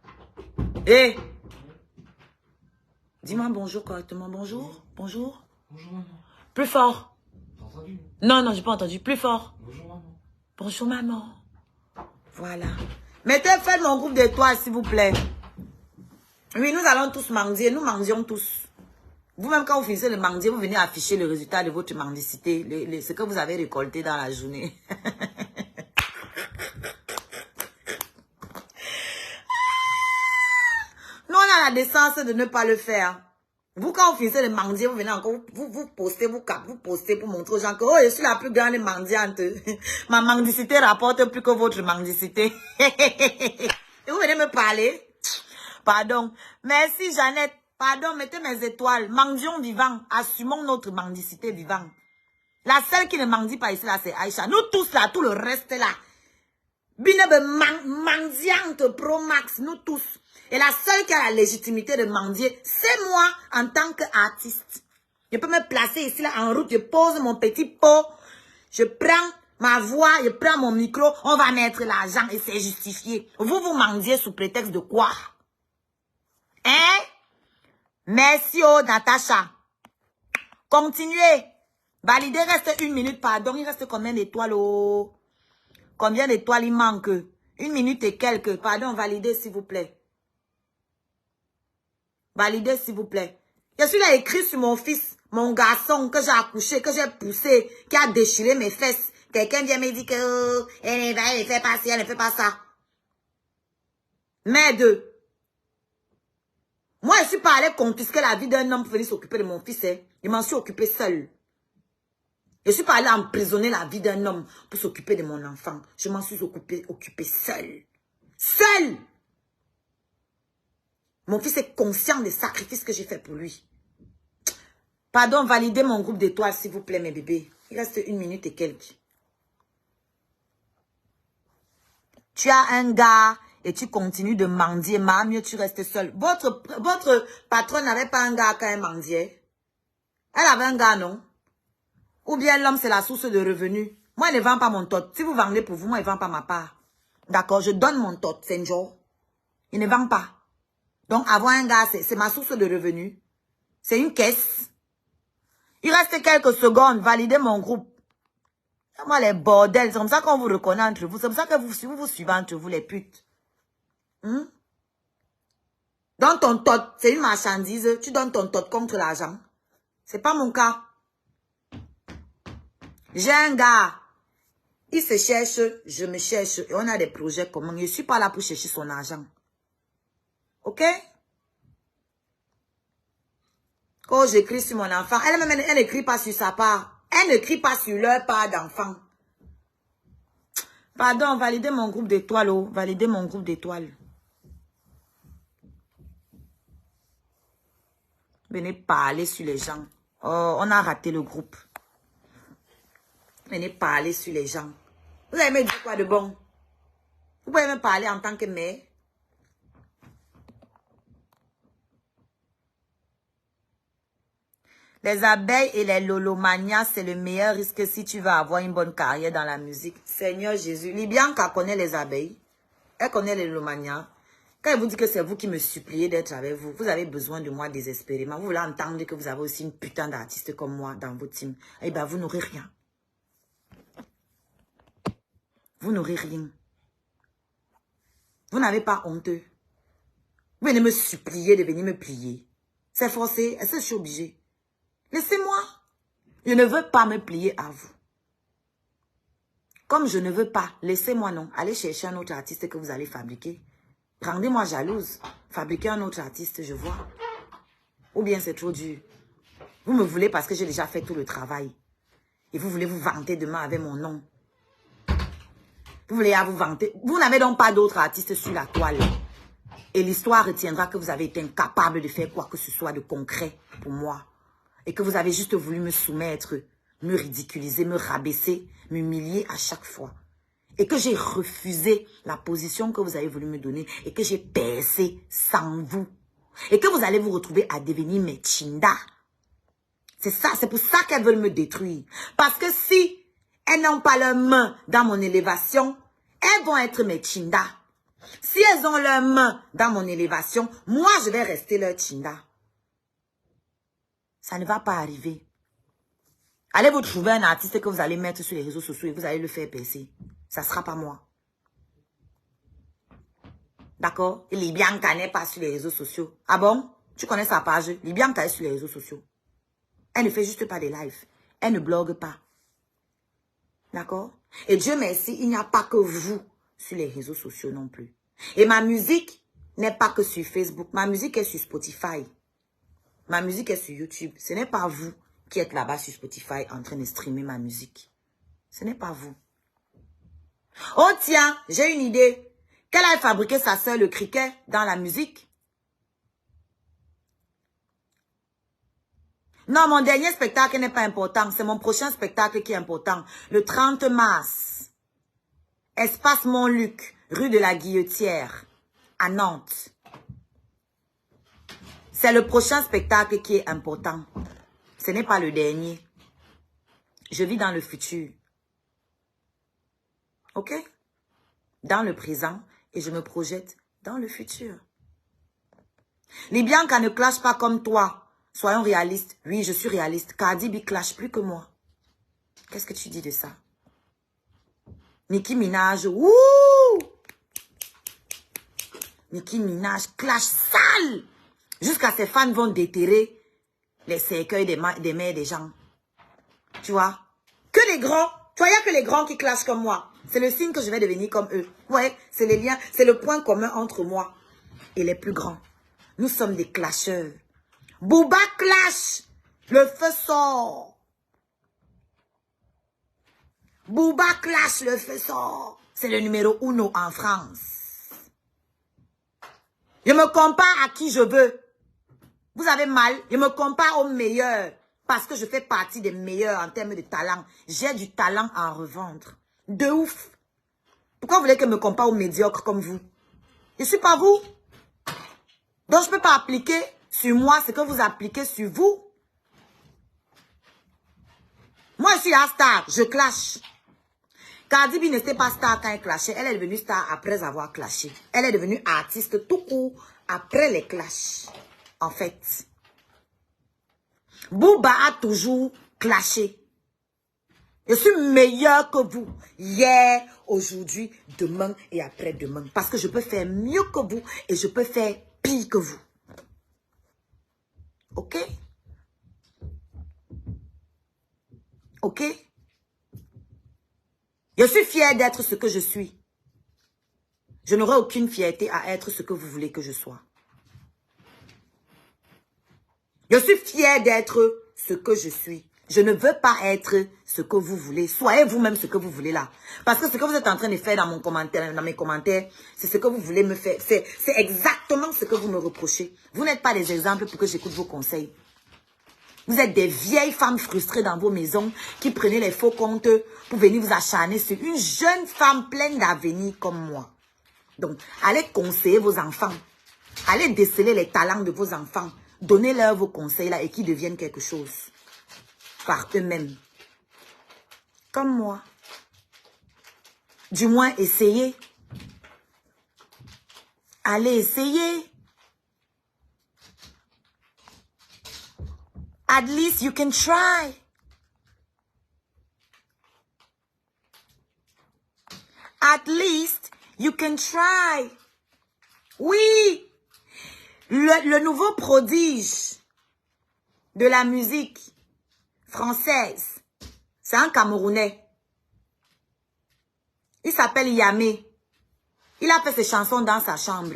Eh! Dis-moi bonjour correctement. Bonjour. Bonjour. Bonjour maman. Plus fort. T'as entendu? Non, non, j'ai pas entendu. Plus fort. Bonjour maman. Bonjour maman. Voilà. Faites mon groupe d'étoiles, s'il vous plaît. Oui, nous allons tous mendier. Nous mendions tous. Vous-même, quand vous finissez de mendier, vous venez afficher le résultat de votre mendicité. Ce que vous avez récolté dans la journée. Nous, on a la décence de ne pas le faire. Vous, quand vous finissez de mendier, vous venez encore, vous postez, vous postez pour montrer aux gens que, oh, je suis la plus grande mendiante. Ma mendicité rapporte plus que votre mendicité. Et vous venez me parler. Pardon. Merci, Jeannette. Pardon, mettez mes étoiles. Mendions vivants. Assumons notre mendicité vivante. La seule qui ne mendie pas ici, là, c'est Aïcha. Nous tous, là, tout le reste, là. Binebe mendiante pro max, nous tous. Et la seule qui a la légitimité de mendier, c'est moi en tant qu'artiste. Je peux me placer ici, là, en route. Je pose mon petit pot. Je prends ma voix, je prends mon micro. On va mettre l'argent et c'est justifié. Vous mendiez sous prétexte de quoi? Hein? Merci, oh, Natacha. Continuez. Valider, reste 1 minute, pardon. Il reste combien d'étoiles, oh? Combien d'étoiles il manque? 1 minute et quelques. Pardon, validez, s'il vous plaît. Validez, s'il vous plaît. Je suis là écrit sur mon fils, mon garçon que j'ai accouché, que j'ai poussé, qui a déchiré mes fesses. Quelqu'un vient me dire que elle ne fait pas ci, elle ne fait pas ça. Mais moi, je suis pas allée confisquer la vie d'un homme pour venir s'occuper de mon fils. Hein. Je m'en suis occupée seule. Je suis pas allée emprisonner la vie d'un homme pour s'occuper de mon enfant. Je m'en suis occupée seule. Seule! Mon fils est conscient des sacrifices que j'ai fait pour lui. Pardon, validez mon groupe d'étoiles, s'il vous plaît, mes bébés. Il reste 1 minute et quelques. Tu as un gars et tu continues de mendier. Mieux tu restes seul. Votre patronne n'avait pas un gars quand elle mendiait. Elle avait un gars, non? Ou bien l'homme, c'est la source de revenus. Moi, il ne vend pas mon tot. Si vous vendez pour vous, moi, il ne vend pas ma part. D'accord? Je donne mon tot, c'est un jour. Il ne vend pas. Donc, avoir un gars, c'est ma source de revenus. C'est une caisse. Il reste quelques secondes. Validez mon groupe. Moi, les bordels, c'est comme ça qu'on vous reconnaît entre vous. C'est comme ça que vous suivez entre vous, les putes. Dans ton tot, c'est une marchandise. Tu donnes ton tot contre l'argent. C'est pas mon cas. J'ai un gars. Il se cherche, je me cherche. Et on a des projets communs. Je ne suis pas là pour chercher son argent. Ok? Quand j'écris sur mon enfant, elle-même, elle n'écrit pas sur sa part. Elle ne crie pas sur leur part d'enfant. Pardon, validez mon groupe d'étoiles. Oh. Validez mon groupe d'étoiles. Venez parler sur les gens. Oh, on a raté le groupe. Venez parler sur les gens. Vous allez me dire quoi de bon? Vous pouvez me parler en tant que mère? Les abeilles et les lolomanias, c'est le meilleur risque si tu veux avoir une bonne carrière dans la musique. Seigneur Jésus. Libianca connaît les abeilles. Elle connaît les lolomanias. Quand elle vous dit que c'est vous qui me suppliez d'être avec vous, vous avez besoin de moi désespérément. Vous voulez entendre que vous avez aussi une putain d'artiste comme moi dans votre team. Eh bien, vous n'aurez rien. Vous n'aurez rien. Vous n'avez pas honteux. Vous venez me supplier de venir me plier. C'est forcé. Est-ce que je suis obligée? Laissez-moi. Je ne veux pas me plier à vous. Comme je ne veux pas, laissez-moi non. Allez chercher un autre artiste que vous allez fabriquer. Rendez-moi jalouse. Fabriquez un autre artiste, je vois. Ou bien c'est trop dur. Vous me voulez parce que j'ai déjà fait tout le travail. Et vous voulez vous vanter demain avec mon nom. Vous voulez vous vanter. Vous n'avez donc pas d'autres artistes sur la toile. Et l'histoire retiendra que vous avez été incapable de faire quoi que ce soit de concret pour moi. Et que vous avez juste voulu me soumettre, me ridiculiser, me rabaisser, m'humilier à chaque fois. Et que j'ai refusé la position que vous avez voulu me donner. Et que j'ai percé sans vous. Et que vous allez vous retrouver à devenir mes chindas. C'est ça, c'est pour ça qu'elles veulent me détruire. Parce que si elles n'ont pas leurs mains dans mon élévation, elles vont être mes chindas. Si elles ont leurs mains dans mon élévation, moi je vais rester leur chinda. Ça ne va pas arriver. Allez vous trouver un artiste que vous allez mettre sur les réseaux sociaux et vous allez le faire percer. Ça ne sera pas moi. D'accord? Libianca n'est pas sur les réseaux sociaux. Ah bon? Tu connais sa page? Libianca est sur les réseaux sociaux. Elle ne fait juste pas des lives. Elle ne blogue pas. D'accord? Et Dieu merci, il n'y a pas que vous sur les réseaux sociaux non plus. Et ma musique n'est pas que sur Facebook. Ma musique est sur Spotify. Ma musique est sur YouTube. Ce n'est pas vous qui êtes là-bas sur Spotify en train de streamer ma musique. Ce n'est pas vous. Oh tiens, j'ai une idée. Qu'elle aille fabriquer sa sœur le cricket dans la musique. Non, mon dernier spectacle n'est pas important. C'est mon prochain spectacle qui est important. Le 30 mars. Espace Montluc, rue de la Guillotière, à Nantes. C'est le prochain spectacle qui est important. Ce n'est pas le dernier. Je vis dans le futur. Ok? Dans le présent et je me projette dans le futur. Libianca ne clash pas comme toi. Soyons réalistes. Oui, je suis réaliste. Cardi B clash plus que moi. Qu'est-ce que tu dis de ça? Nicki Minaj, ouh! Nicki Minaj clash sale. Jusqu'à ses fans vont déterrer les cercueils des mères des gens. Tu vois? Que les grands. Tu vois, il n'y a que les grands qui clashent comme moi. C'est le signe que je vais devenir comme eux. Ouais, c'est les liens, c'est le point commun entre moi et les plus grands. Nous sommes des clasheurs. Booba clash. Le feu sort. Booba clash, le feu sort. C'est le numéro 1 en France. Je me compare à qui je veux. Vous avez mal. Je me compare aux meilleurs. Parce que je fais partie des meilleurs en termes de talent. J'ai du talent à en revendre. De ouf. Pourquoi vous voulez que je me compare aux médiocres comme vous? Je ne suis pas vous. Donc je ne peux pas appliquer sur moi ce que vous appliquez sur vous. Moi, je suis la star. Je clash. Cardi B n'était pas star quand elle clashait. Elle est devenue star après avoir clashé. Elle est devenue artiste tout court après les clashs. En fait. Booba a toujours clashé. Je suis meilleur que vous. Hier, aujourd'hui, demain et après-demain. Parce que je peux faire mieux que vous et je peux faire pire que vous. Ok? Ok? Je suis fière d'être ce que je suis. Je n'aurai aucune fierté à être ce que vous voulez que je sois. Je suis fière d'être ce que je suis. Je ne veux pas être ce que vous voulez. Soyez vous-même ce que vous voulez là. Parce que ce que vous êtes en train de faire dans mes commentaires, c'est ce que vous voulez me faire. C'est exactement ce que vous me reprochez. Vous n'êtes pas des exemples pour que j'écoute vos conseils. Vous êtes des vieilles femmes frustrées dans vos maisons qui prenaient les faux comptes pour venir vous acharner sur une jeune femme pleine d'avenir comme moi. Donc, allez conseiller vos enfants. Allez déceler les talents de vos enfants. Donnez-leur vos conseils là et qu'ils deviennent quelque chose. Par eux-mêmes. Comme moi. Du moins, essayez. Allez essayer. At least you can try. At least you can try. Oui. Le nouveau prodige de la musique française, c'est un Camerounais. Il s'appelle Yamé. Il a fait ses chansons dans sa chambre.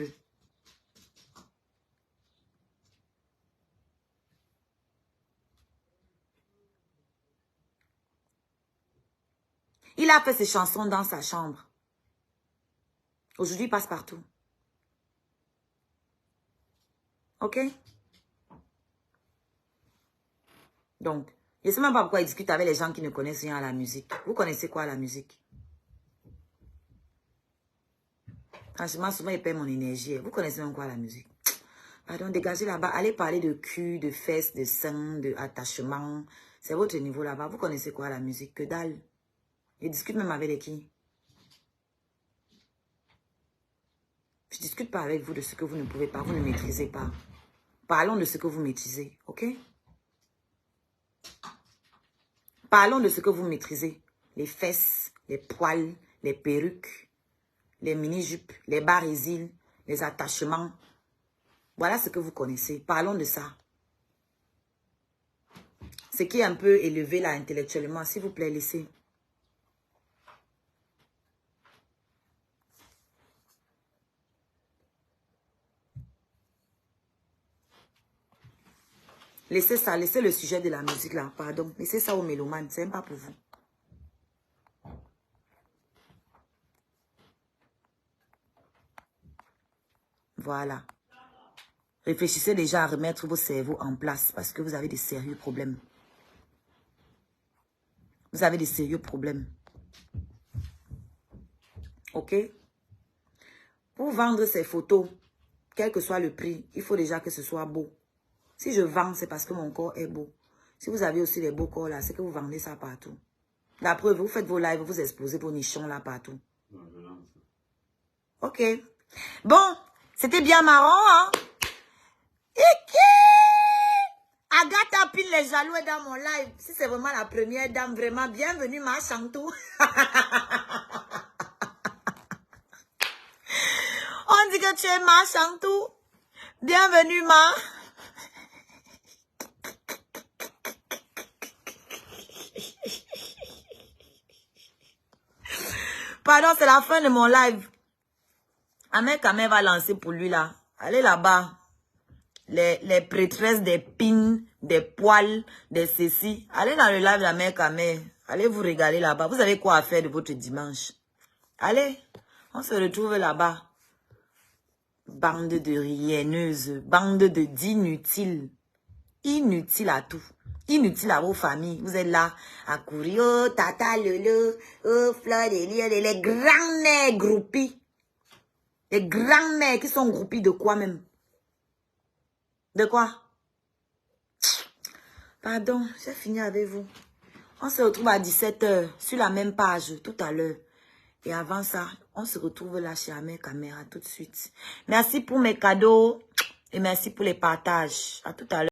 Il a fait ses chansons dans sa chambre. Aujourd'hui, il passe partout. Ok? Donc, je ne sais même pas pourquoi il discute avec les gens qui ne connaissent rien à la musique. Vous connaissez quoi à la musique? Franchement, souvent, il perd mon énergie. Vous connaissez même quoi à la musique? Pardon, dégagez là-bas. Allez parler de cul, de fesses, de seins, de attachement. C'est votre niveau là-bas. Vous connaissez quoi à la musique? Que dalle. Je discute même avec les qui? Je ne discute pas avec vous de ce que vous ne pouvez pas, vous ne maîtrisez pas. Parlons de ce que vous maîtrisez, ok? Parlons de ce que vous maîtrisez. Les fesses, les poils, les perruques, les mini-jupes, les barésiles, les attachements. Voilà ce que vous connaissez. Parlons de ça. Ce qui est un peu élevé là intellectuellement, s'il vous plaît, laissez. Laissez ça, laissez le sujet de la musique là, pardon. Laissez ça aux mélomanes, c'est même pas pour vous. Voilà. Réfléchissez déjà à remettre vos cerveaux en place parce que vous avez des sérieux problèmes. Vous avez des sérieux problèmes. Ok? Pour vendre ces photos, quel que soit le prix, il faut déjà que ce soit beau. Si je vends, c'est parce que mon corps est beau. Si vous avez aussi des beaux corps là, c'est que vous vendez ça partout. La preuve, vous faites vos lives, vous exposez vos nichons là partout. Ok. Bon, c'était bien marrant, hein? Agatha Pin, les jaloux est dans mon live. Si c'est vraiment la première dame, vraiment, bienvenue, ma Chantou. On dit que tu es ma Chantou. Bienvenue, ma. Pardon, c'est la fin de mon live. Ahmed Kamel va lancer pour lui là. Allez là-bas. Les prêtresses des pins, des poils, des ceci. Allez dans le live de la mère Kamel. Allez vous régaler là-bas. Vous avez quoi à faire de votre dimanche? Allez, on se retrouve là-bas. Bande de rienneuses, bande d'inutiles. Inutiles à tout. Inutiles à vos familles. Vous êtes là à courir. Oh, tata lolo. Oh, fleur de lire. Les grands-mères groupies. Les grands-mères qui sont groupies de quoi même? De quoi? Pardon, j'ai fini avec vous. On se retrouve à 17 h sur la même page tout à l'heure. Et avant ça, on se retrouve là chez Amé Caméra tout de suite. Merci pour mes cadeaux et merci pour les partages. À tout à l'heure.